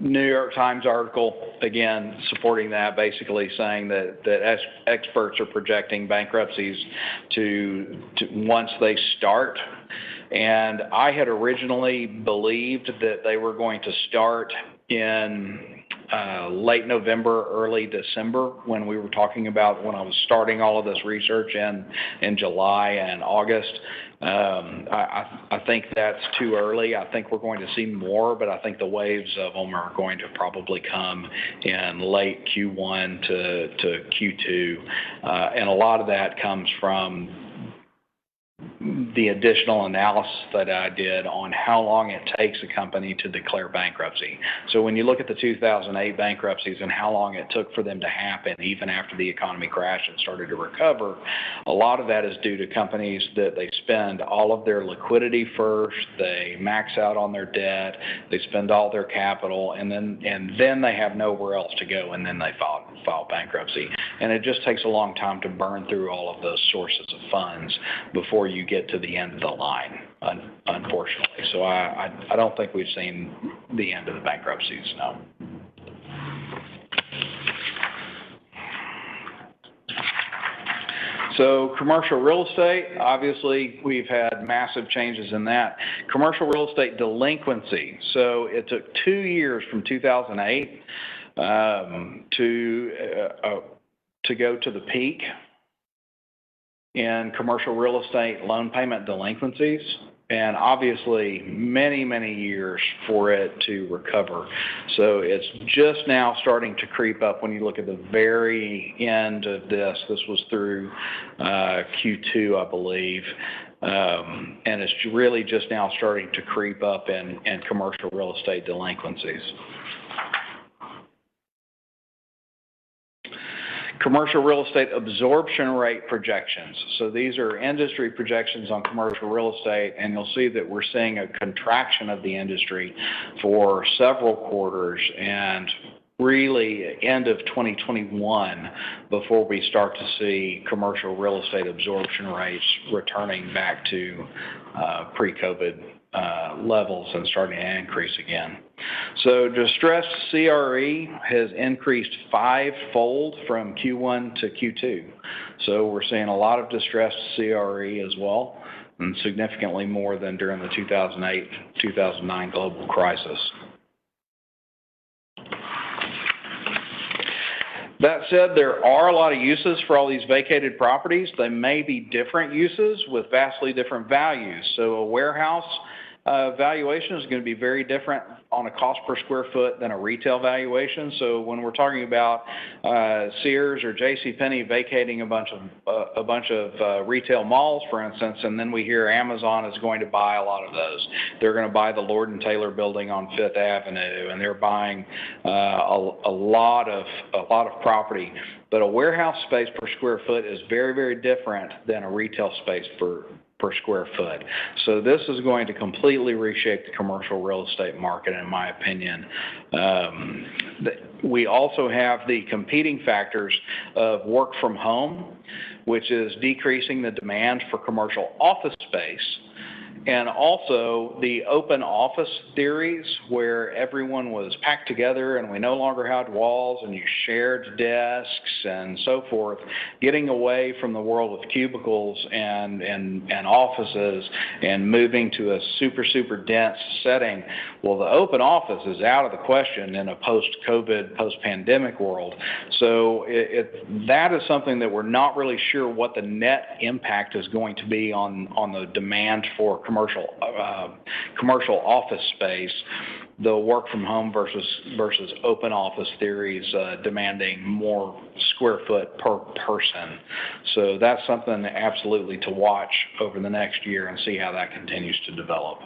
New York Times article, again, supporting that, basically saying that experts are projecting bankruptcies to once they start. And I had originally believed that they were going to start in late November, early December, when we were talking about when I was starting all of this research in July and August. I think that's too early. I think we're going to see more, but I think the waves of them are going to probably come in late Q1 to Q2. And a lot of that comes from the additional analysis that I did on how long it takes a company to declare bankruptcy. So when you look at the 2008 bankruptcies and how long it took for them to happen, even after the economy crashed and started to recover, a lot of that is due to companies that they spend all of their liquidity first, they max out on their debt, they spend all their capital, and then they have nowhere else to go, and then they file bankruptcy. And it just takes a long time to burn through all of those sources of funds before you get to the end of the line, unfortunately. So I don't think we've seen the end of the bankruptcies, no. So commercial real estate, obviously we've had massive changes in that. Commercial real estate delinquency, so it took 2 years from 2008 to go to the peak in commercial real estate loan payment delinquencies, and obviously many, many years for it to recover. So it's just now starting to creep up when you look at the very end of this. This was through Q2, I believe, and it's really just now starting to creep up in commercial real estate delinquencies. Commercial real estate absorption rate projections. So these are industry projections on commercial real estate, and you'll see that we're seeing a contraction of the industry for several quarters and really end of 2021 before we start to see commercial real estate absorption rates returning back to pre-COVID levels and starting to increase again. So distressed CRE has increased 5-fold from Q1 to Q2. So we're seeing a lot of distressed CRE as well, and significantly more than during the 2008-2009 global crisis. That said, there are a lot of uses for all these vacated properties. They may be different uses with vastly different values. So a warehouse valuation is going to be very different on a cost per square foot than a retail valuation. So when we're talking about Sears or JCPenney vacating a bunch of retail malls, for instance, and then we hear Amazon is going to buy a lot of those. They're going to buy the Lord & Taylor building on Fifth Avenue, and they're buying a lot of property. But a warehouse space per square foot is very, very different than a retail space per square foot. So this is going to completely reshape the commercial real estate market, in my opinion. We also have the competing factors of work from home, which is decreasing the demand for commercial office space, and also the open office theories where everyone was packed together and we no longer had walls and you shared desks and so forth, getting away from the world of cubicles and offices and moving to a super, super dense setting. Well, the open office is out of the question in a post-COVID, post-pandemic world. So that is something that we're not really sure what the net impact is going to be on the demand for commercial office space, the work from home versus open office theories demanding more square foot per person. So that's something absolutely to watch over the next year and see how that continues to develop.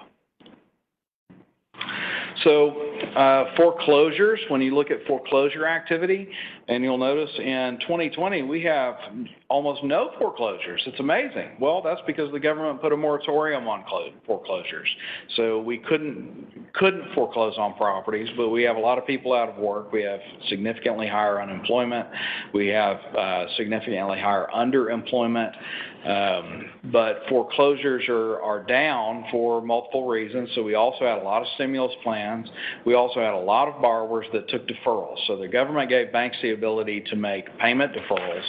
So foreclosures, when you look at foreclosure activity, and you'll notice in 2020 we have almost no foreclosures. It's amazing. Well, that's because the government put a moratorium on foreclosures. So we couldn't foreclose on properties, but we have a lot of people out of work. We have significantly higher unemployment. We have significantly higher underemployment. But foreclosures are down for multiple reasons. So we also had a lot of stimulus plans. We also had a lot of borrowers that took deferrals. So the government gave banks the ability to make payment deferrals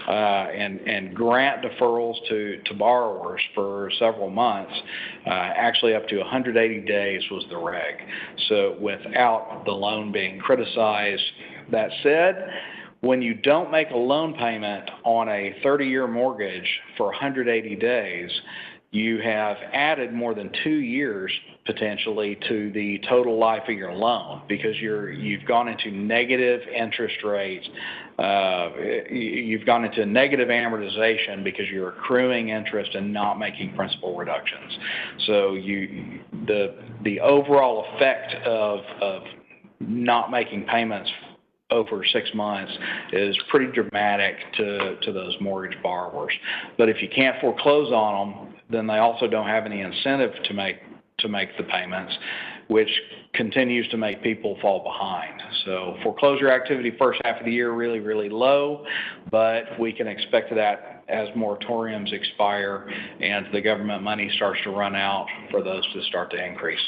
and grant deferrals to borrowers for several months. Actually, up to 180 days was the reg. So without the loan being criticized. That said, when you don't make a loan payment on a 30-year mortgage for 180 days, you have added more than 2 years potentially to the total life of your loan because you've gone into negative interest rates. You've gone into negative amortization because you're accruing interest and not making principal reductions. So the overall effect of not making payments over 6 months is pretty dramatic to those mortgage borrowers. But if you can't foreclose on them, then they also don't have any incentive to make the payments, which continues to make people fall behind. So foreclosure activity first half of the year really, really low, but we can expect that as moratoriums expire and the government money starts to run out for those to start to increase.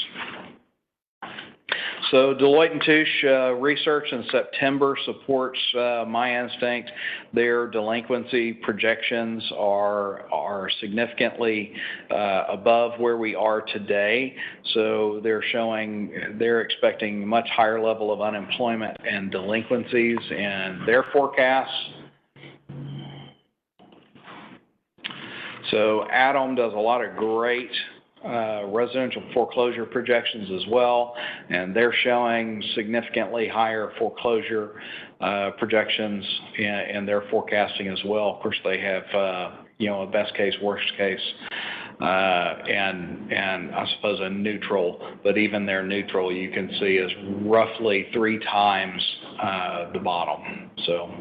So Deloitte & Touche research in September supports my instinct. Their delinquency projections are significantly above where we are today. So they're expecting much higher level of unemployment and delinquencies in their forecasts. So ADAM does a lot of great residential foreclosure projections as well, and they're showing significantly higher foreclosure projections in their forecasting as well. Of course, they have a best case, worst case, and I suppose a neutral, but even their neutral you can see is roughly 3 times the bottom. So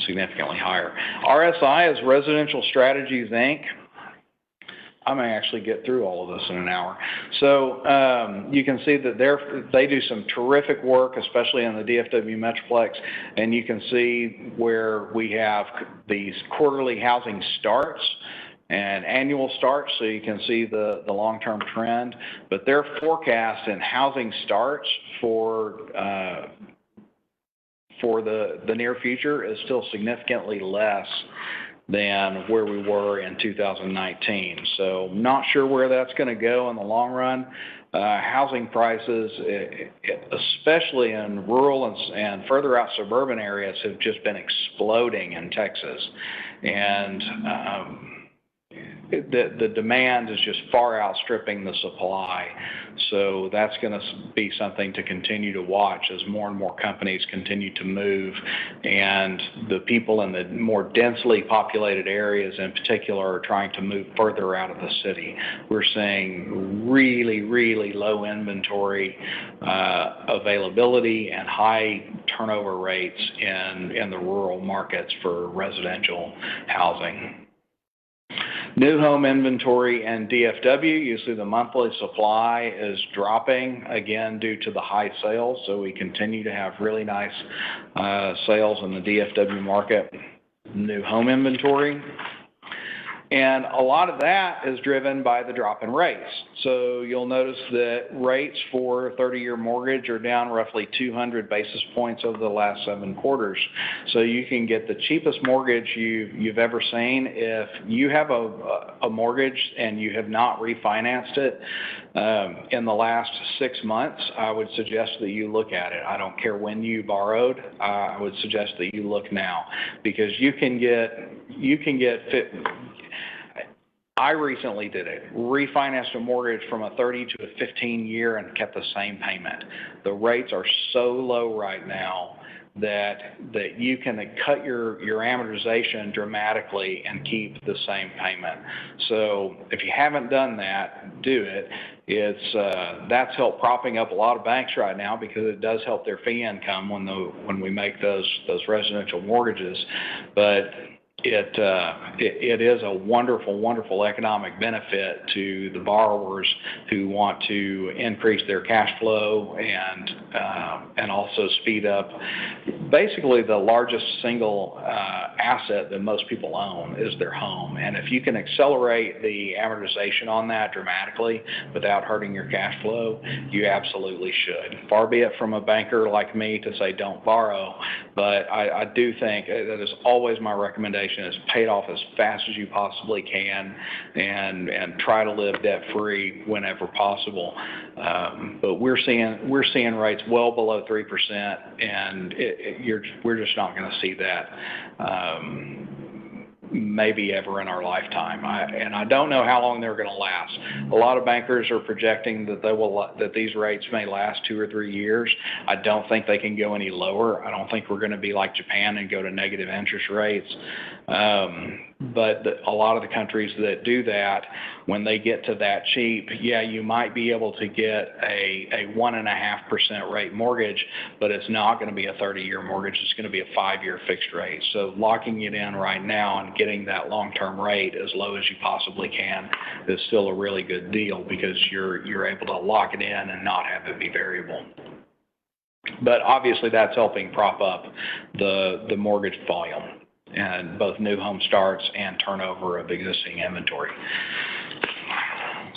significantly higher. RSI is Residential Strategies, Inc. I may actually get through all of this in an hour. So you can see that they do some terrific work, especially in the DFW Metroplex, and you can see where we have these quarterly housing starts and annual starts, so you can see the long-term trend. But their forecast in housing starts for the near future is still significantly less than where we were in 2019. So not sure where that's going to go in the long run. Housing prices, especially in rural and further out suburban areas, have just been exploding in Texas. And the demand is just far outstripping the supply. So that's going to be something to continue to watch as more and more companies continue to move, and the people in the more densely populated areas in particular are trying to move further out of the city. We're seeing really, really low inventory availability and high turnover rates in the rural markets for residential housing. New home inventory in DFW, you see the monthly supply is dropping, again, due to the high sales. So we continue to have really nice sales in the DFW market. New home inventory. And a lot of that is driven by the drop in rates. So you'll notice that rates for 30-year mortgage are down roughly 200 basis points over the last 7 quarters. So you can get the cheapest mortgage you've ever seen. If you have a mortgage and you have not refinanced it in the last 6 months, I would suggest that you look at it. I don't care when you borrowed. I would suggest that you look now, because you can get I recently did it. Refinanced a mortgage from a 30 to a 15-year and kept the same payment. The rates are so low right now that you can cut your amortization dramatically and keep the same payment. So if you haven't done that, do it. That's helped propping up a lot of banks right now, because it does help their fee income when we make those residential mortgages. But it is a wonderful, wonderful economic benefit to the borrowers who want to increase their cash flow and also speed up. Basically, the largest single asset that most people own is their home. And if you can accelerate the amortization on that dramatically without hurting your cash flow, you absolutely should. Far be it from a banker like me to say don't borrow, but I do think that is always my recommendation, is pay it off as fast as you possibly can and try to live debt free whenever possible. But we're seeing rates well below 3%, and we're just not going to see that maybe ever in our lifetime. And I don't know how long they're going to last. A lot of bankers are projecting that these rates may last 2 or 3 years. I don't think they can go any lower. I don't think we're going to be like Japan and go to negative interest rates. But a lot of the countries that do that, when they get to that cheap, yeah, you might be able to get a 1.5% rate mortgage, but it's not going to be a 30-year mortgage. It's going to be a 5-year fixed rate. So locking it in right now and getting that long-term rate as low as you possibly can is still a really good deal, because you're able to lock it in and not have it be variable. But obviously that's helping prop up the mortgage volume and both new home starts and turnover of existing inventory.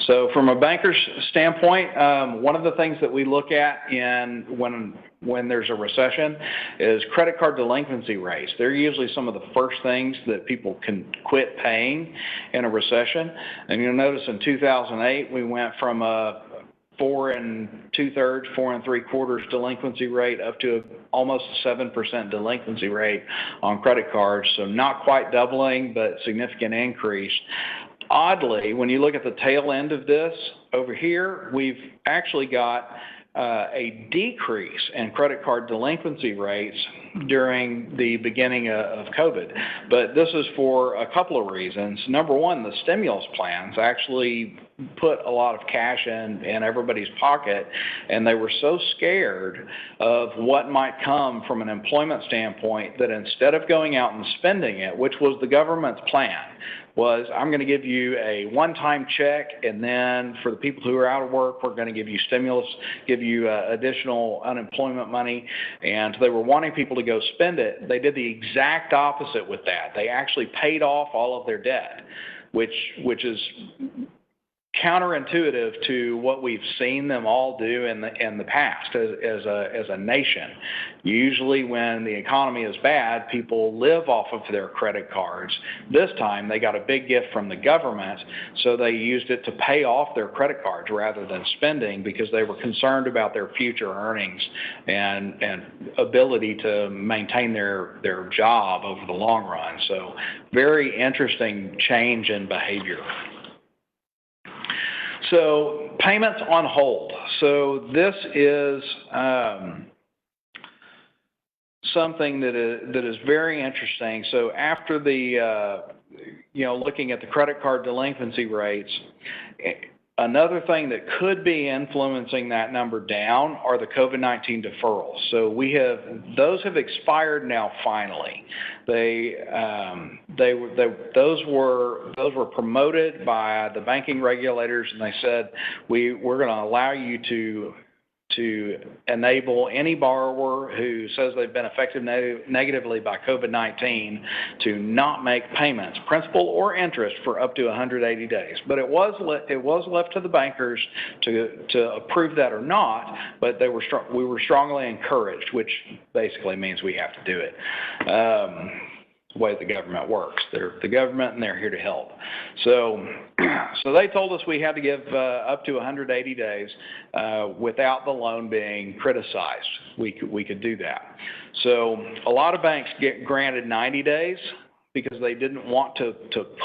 So from a banker's standpoint, one of the things that we look at when there's a recession is credit card delinquency rates. They're usually some of the first things that people can quit paying in a recession. And you'll notice in 2008, we went from a 4 2/3, 4 3/4 delinquency rate up to almost a 7% delinquency rate on credit cards. So not quite doubling, but significant increase. Oddly, when you look at the tail end of this over here, we've actually got a decrease in credit card delinquency rates during the beginning of COVID. But this is for a couple of reasons. Number one, the stimulus plans actually put a lot of cash in everybody's pocket, and they were so scared of what might come from an employment standpoint that instead of going out and spending it, which was the government's plan, was I'm going to give you a one-time check, and then for the people who are out of work, we're going to give you stimulus, give you additional unemployment money. And they were wanting people to go spend it. They did the exact opposite with that. They actually paid off all of their debt, which is counterintuitive to what we've seen them all do in the past as a nation. Usually when the economy is bad, people live off of their credit cards. This time they got a big gift from the government, so they used it to pay off their credit cards rather than spending because they were concerned about their future earnings and ability to maintain their job over the long run. So very interesting change in behavior. So payments on hold. So this is something that is very interesting. So after the, looking at the credit card delinquency rates, another thing that could be influencing that number down are the COVID-19 deferrals. So those have expired now finally. Those were promoted by the banking regulators, and they said we're going to allow you to enable any borrower who says they've been affected negatively by COVID-19 to not make payments, principal or interest, for up to 180 days. But it was left to the bankers to approve that or not, but we were strongly encouraged, which basically means we have to do it. The way the government works. They're the government, and they're here to help. So they told us we had to give up to 180 days without the loan being criticized. We could do that. So a lot of banks get granted 90 days because they didn't want to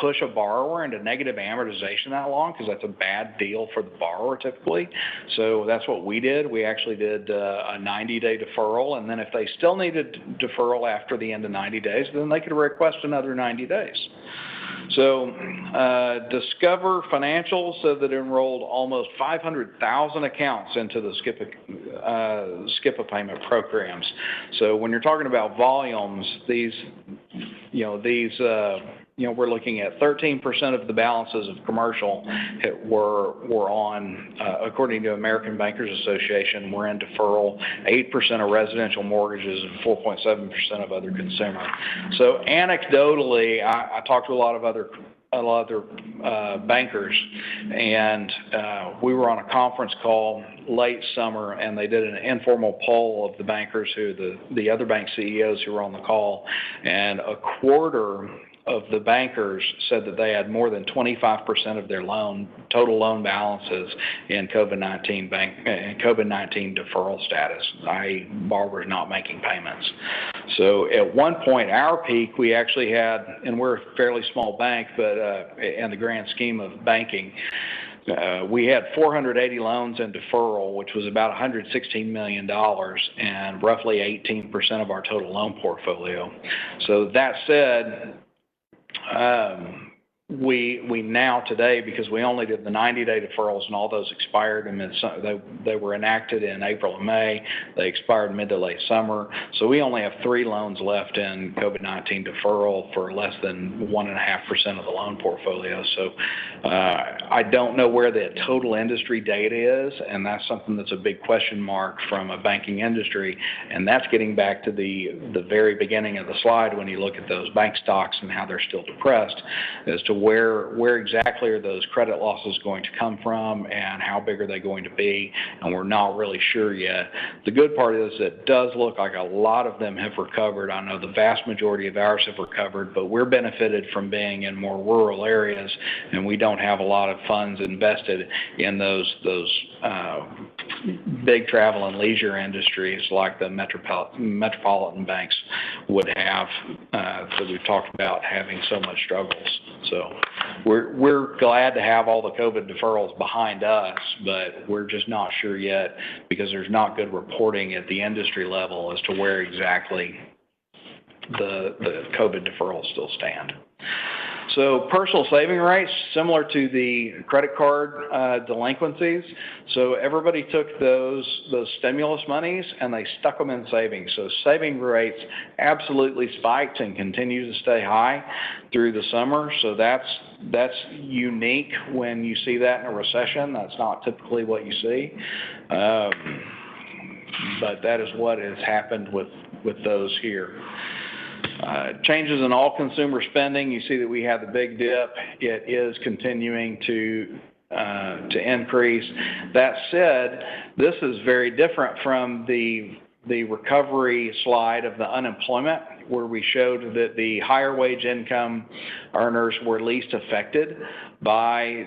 push a borrower into negative amortization that long, because that's a bad deal for the borrower typically. So that's what we did. We actually did a 90-day deferral, and then if they still needed deferral after the end of 90 days, then they could request another 90 days. So Discover Financial said that it enrolled almost 500,000 accounts into the skip a payment programs. So when you're talking about volumes, we're looking at 13% of the balances of commercial were on, according to American Bankers Association, were in deferral, 8% of residential mortgages, and 4.7% of other consumer. So anecdotally, I talked to a lot of other bankers, and we were on a conference call late summer, and they did an informal poll of the bankers, the other bank CEOs who were on the call, and a quarter of the bankers said that they had more than 25% of their total loan balances in COVID-19 deferral status, i.e. borrowers not making payments. So at one point, our peak, we actually had, and we're a fairly small bank, but in the grand scheme of banking, we had 480 loans in deferral, which was about $116 million and roughly 18% of our total loan portfolio. So that said, we now today, because we only did the 90-day deferrals and all those expired, and they were enacted in April and May. They expired mid to late summer. So we only have 3 loans left in COVID-19 deferral for less than 1.5% of the loan portfolio. So I don't know where the total industry data is, and that's something that's a big question mark from a banking industry. And that's getting back to the very beginning of the slide when you look at those bank stocks and how they're still depressed as to where exactly are those credit losses going to come from and how big are they going to be, and we're not really sure yet. The good part is it does look like a lot of them have recovered. I know the vast majority of ours have recovered, but we're benefited from being in more rural areas, and we don't have a lot of funds invested in those big travel and leisure industries like the metropolitan banks would have, that we've talked about having so much struggles. So we're glad to have all the COVID deferrals behind us, but we're just not sure yet because there's not good reporting at the industry level as to where exactly the COVID deferrals still stand. So personal saving rates, similar to the credit card delinquencies. So everybody took those stimulus monies and they stuck them in savings. So saving rates absolutely spiked and continue to stay high through the summer. So that's unique when you see that in a recession. That's not typically what you see. But that is what has happened with those here. Changes in all consumer spending, you see that we have the big dip. It is continuing to increase. That said, this is very different from the recovery slide of the unemployment, where we showed that the higher wage income earners were least affected by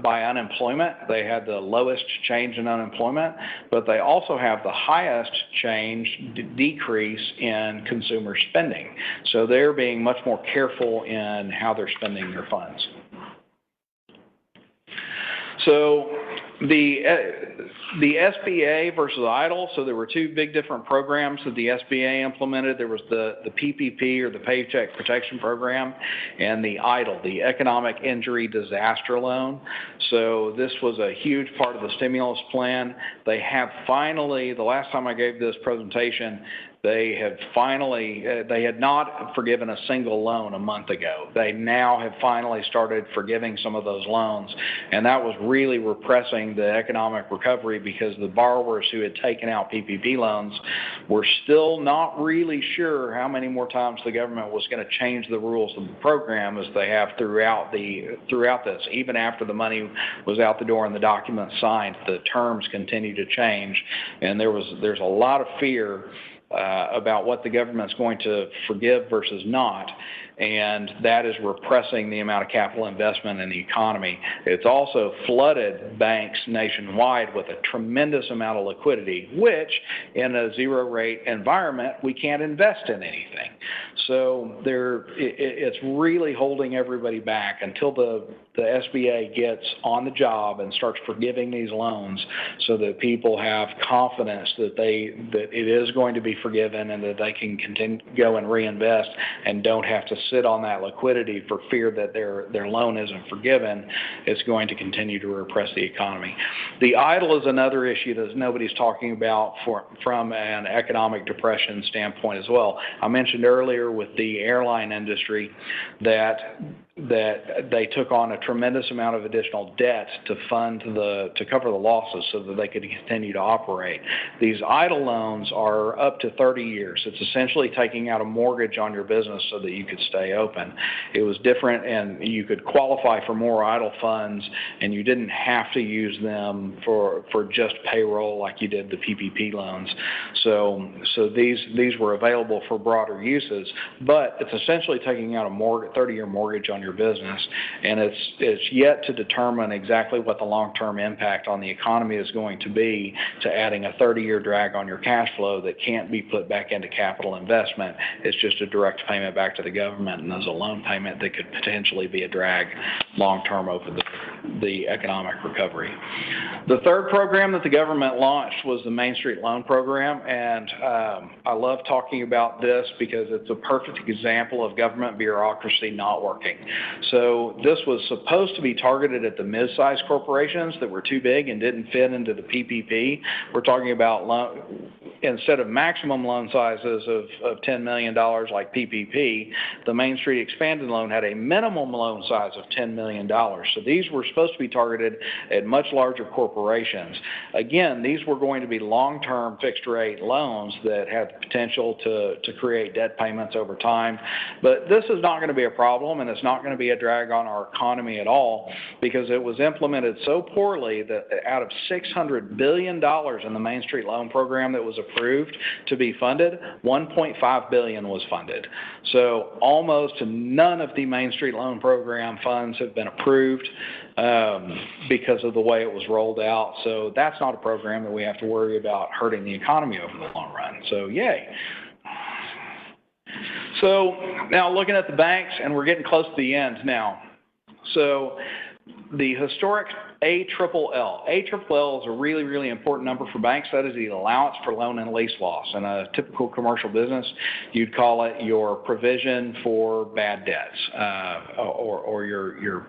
unemployment. They had the lowest change in unemployment, but they also have the highest decrease in consumer spending. So they're being much more careful in how they're spending their funds. So the SBA versus EIDL, so there were two big different programs that the SBA implemented. There was the PPP, or the Paycheck Protection Program, and the EIDL, the Economic Injury Disaster Loan. So this was a huge part of the stimulus plan. They have finally, the last time I gave this presentation, they had not forgiven a single loan a month ago. They now have finally started forgiving some of those loans, and that was really repressing the economic recovery because the borrowers who had taken out PPP loans were still not really sure how many more times the government was going to change the rules of the program, as they have throughout this. Even after the money was out the door and the documents signed, the terms continue to change, and there's a lot of fear about what the government's going to forgive versus not, and that is repressing the amount of capital investment in the economy. It's also flooded banks nationwide with a tremendous amount of liquidity, which in a zero-rate environment, we can't invest in anything. So it's really holding everybody back until the SBA gets on the job and starts forgiving these loans, so that people have confidence that it is going to be forgiven and that they can continue go and reinvest and don't have to sit on that liquidity for fear that their loan isn't forgiven. It's going to continue to repress the economy. The EIDL is another issue that nobody's talking about from an economic depression standpoint as well. I mentioned earlier with the airline industry that they took on a tremendous amount of additional debt to cover the losses so that they could continue to operate. These EIDL loans are up to 30 years. It's essentially taking out a mortgage on your business so that you could stay open. It was different, and you could qualify for more EIDL funds, and you didn't have to use them for just payroll like you did the PPP loans. So these were available for broader uses, but it's essentially taking out a 30-year mortgage on your business, and it's yet to determine exactly what the long-term impact on the economy is going to be to adding a 30-year drag on your cash flow that can't be put back into capital investment. It's just a direct payment back to the government, and there's a loan payment that could potentially be a drag long-term over the economic recovery. The third program that the government launched was the Main Street Loan Program, and I love talking about this because it's a perfect example of government bureaucracy not working. So this was supposed to be targeted at the mid-sized corporations that were too big and didn't fit into the PPP. We're talking about instead of maximum loan sizes of $10 million like PPP, the Main Street Expanded Loan had a minimum loan size of $10 million. So these were supposed to be targeted at much larger corporations. Again, these were going to be long-term fixed-rate loans that had the potential to create debt payments over time. But this is not going to be a problem, and it's not going to be a drag on our economy at all, because it was implemented so poorly that out of $600 billion in the Main Street Loan Program that was approved to be funded, $1.5 billion was funded. So almost none of the Main Street Loan Program funds have been approved because of the way it was rolled out. So that's not a program that we have to worry about hurting the economy over the long run. So yay. So now looking at the banks, and we're getting close to the end now. So the historic ALLL. ALLL is a really, really important number for banks. That is the allowance for loan and lease loss. In a typical commercial business, you'd call it your provision for bad debts, or your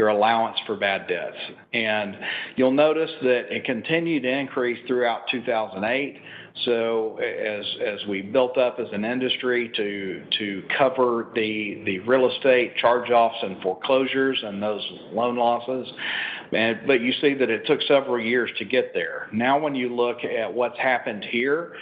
allowance for bad debts. And you'll notice that it continued to increase throughout 2008. So as we built up as an industry to cover the real estate charge-offs and foreclosures and those loan losses, but you see that it took several years to get there. Now when you look at what's happened here,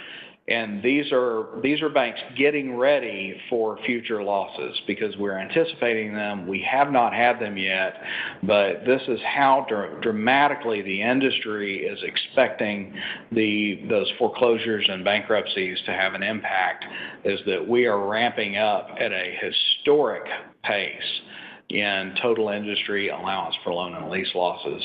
and these are banks getting ready for future losses because we're anticipating them. We have not had them yet, but this is how dramatically the industry is expecting those foreclosures and bankruptcies to have an impact, is that we are ramping up at a historic pace in total industry allowance for loan and lease losses.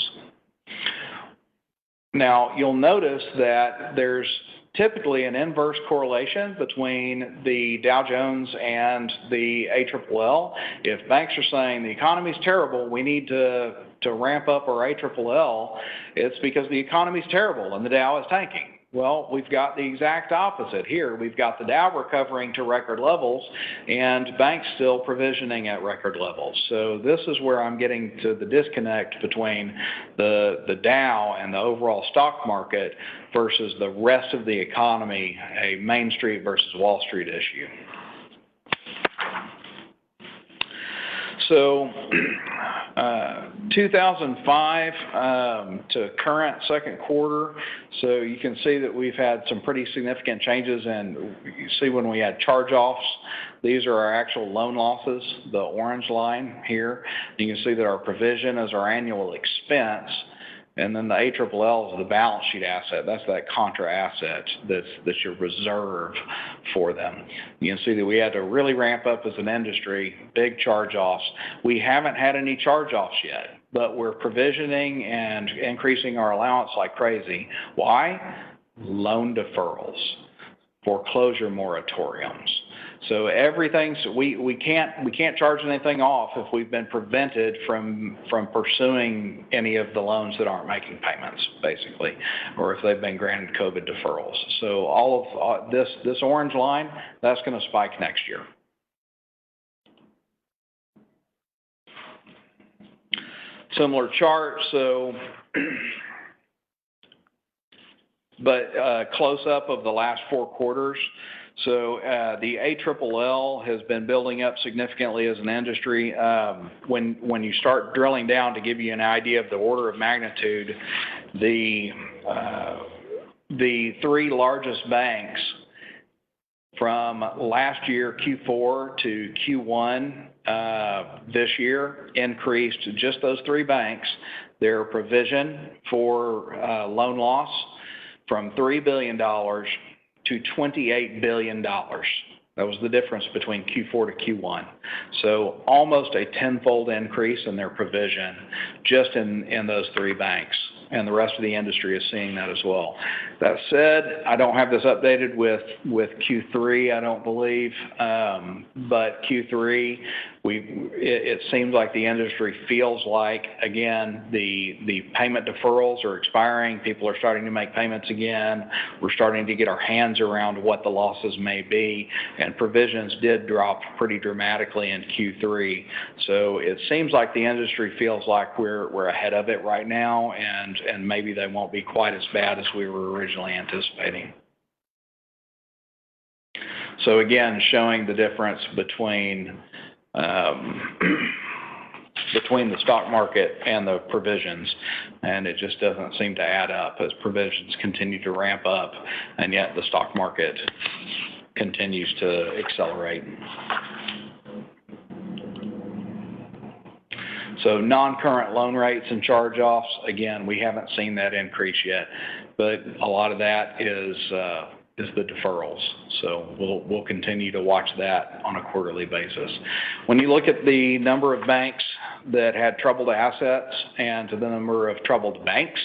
Now, you'll notice that there's typically an inverse correlation between the Dow Jones and the ALLL. If banks are saying the economy's terrible, we need to ramp up our ALLL, it's because the economy's terrible and the Dow is tanking. Well, we've got the exact opposite here. We've got the Dow recovering to record levels and banks still provisioning at record levels. So this is where I'm getting to the disconnect between the Dow and the overall stock market versus the rest of the economy, a Main Street versus Wall Street issue. So 2005 to current second quarter, so you can see that we've had some pretty significant changes, and you see when we had charge-offs, these are our actual loan losses, the orange line here. You can see that our provision is our annual expense, and then the ALLL is the balance sheet asset. That's that contra asset that's your reserve for them. You can see that we had to really ramp up as an industry, big charge-offs. We haven't had any charge-offs yet, but we're provisioning and increasing our allowance like crazy. Why? Loan deferrals, foreclosure moratoriums. So everything's, we can't charge anything off if we've been prevented from pursuing any of the loans that aren't making payments, basically, or if they've been granted COVID deferrals. So all of this orange line, that's going to spike next year. Similar chart, so but close up of the last 4 quarters. So the ALLL has been building up significantly as an industry. When you start drilling down to give you an idea of the order of magnitude, the 3 largest banks from last year Q4 to Q1 this year increased, just those 3 banks, their provision for loan loss from $3 billion to $28 billion. That was the difference between Q4 to Q1. So almost a 10-fold increase in their provision just in those 3 banks. And the rest of the industry is seeing that as well. That said, I don't have this updated with Q3, I don't believe, but Q3, it seems like the industry feels like, again, the payment deferrals are expiring. People are starting to make payments again. We're starting to get our hands around what the losses may be, and provisions did drop pretty dramatically in Q3. So it seems like the industry feels like we're ahead of it right now, and maybe they won't be quite as bad as we were originally anticipating. So again, showing the difference between between the stock market and the provisions, and it just doesn't seem to add up as provisions continue to ramp up, and yet the stock market continues to accelerate. So non-current loan rates and charge-offs, again, we haven't seen that increase yet, but a lot of that is the deferrals. So we'll continue to watch that on a quarterly basis. When you look at the number of banks that had troubled assets and the number of troubled banks,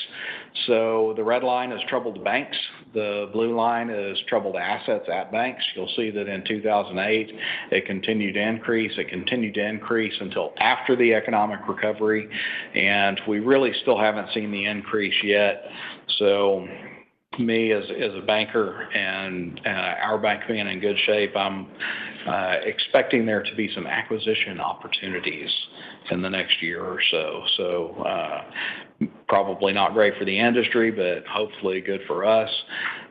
so the red line is troubled banks, the blue line is troubled assets at banks. You'll see that in 2008, it continued to increase. It continued to increase until after the economic recovery, and we really still haven't seen the increase yet. So me as a banker and our bank being in good shape, I'm expecting there to be some acquisition opportunities in the next year or so. So probably not great for the industry, but hopefully good for us,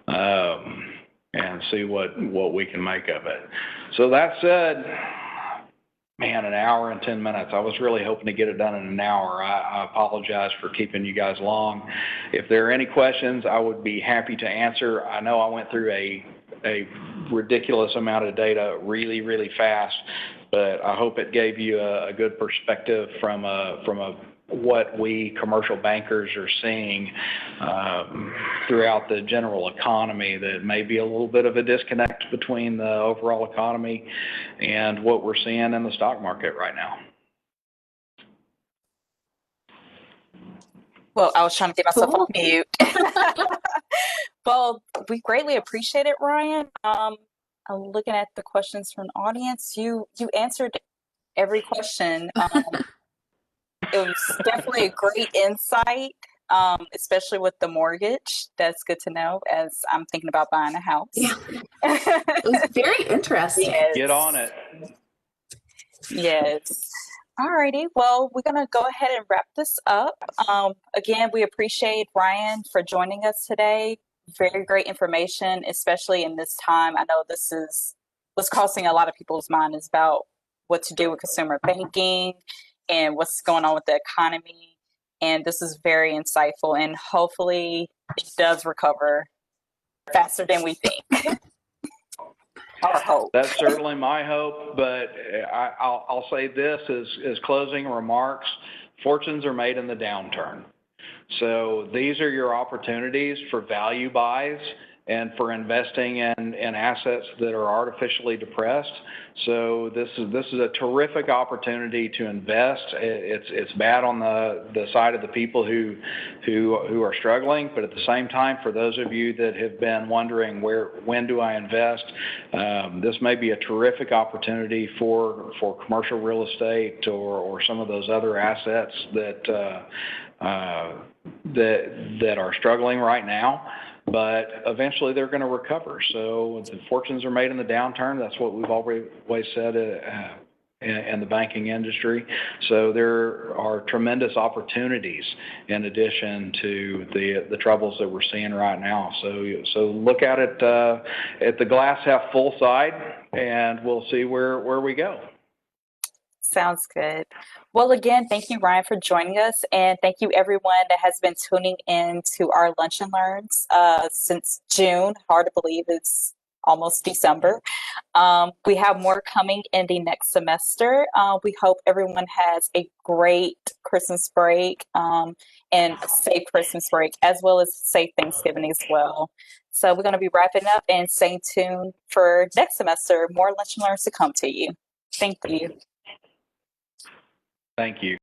and see what we can make of it. So that said, man, an hour and 10 minutes. I was really hoping to get it done in an hour. I apologize for keeping you guys long. If there are any questions, I would be happy to answer. I know I went through a ridiculous amount of data really, really fast, but I hope it gave you a good perspective from what we commercial bankers are seeing throughout the general economy, that may be a little bit of a disconnect between the overall economy and what we're seeing in the stock market right now. Well, I was trying to get myself off mute. Well, we greatly appreciate it, Ryan. I'm looking at the questions from the audience. You answered every question. It was definitely a great insight, especially with the mortgage. That's good to know as I'm thinking about buying a house. Yeah. It was very interesting. Yes. Get on it. Yes. All righty. Well, we're going to go ahead and wrap this up. Again, we appreciate Ryan for joining us today. Very great information, especially in this time. I know this is what's crossing a lot of people's minds about what to do with consumer banking and what's going on with the economy. And this is very insightful, and hopefully it does recover faster than we think. Our hope. That's certainly my hope, but I'll say this as closing remarks: fortunes are made in the downturn. So these are your opportunities for value buys and for investing in assets that are artificially depressed. So this is a terrific opportunity to invest. It's bad on the side of the people who are struggling, but at the same time, for those of you that have been wondering when do I invest, this may be a terrific opportunity for commercial real estate or some of those other assets that are struggling right now. But eventually they're going to recover. So the fortunes are made in the downturn. That's what we've always said in the banking industry. So there are tremendous opportunities in addition to the troubles that we're seeing right now. So look at it at the glass half full side, and we'll see where we go. Sounds good. Well, again, thank you, Ryan, for joining us. And thank you, everyone that has been tuning in to our Lunch and Learns since June. Hard to believe it's almost December. We have more coming in the next semester. We hope everyone has a great Christmas break and a safe Christmas break, as well as safe Thanksgiving as well. So we're going to be wrapping up, and stay tuned for next semester. More Lunch and Learns to come to you. Thank you. Thank you.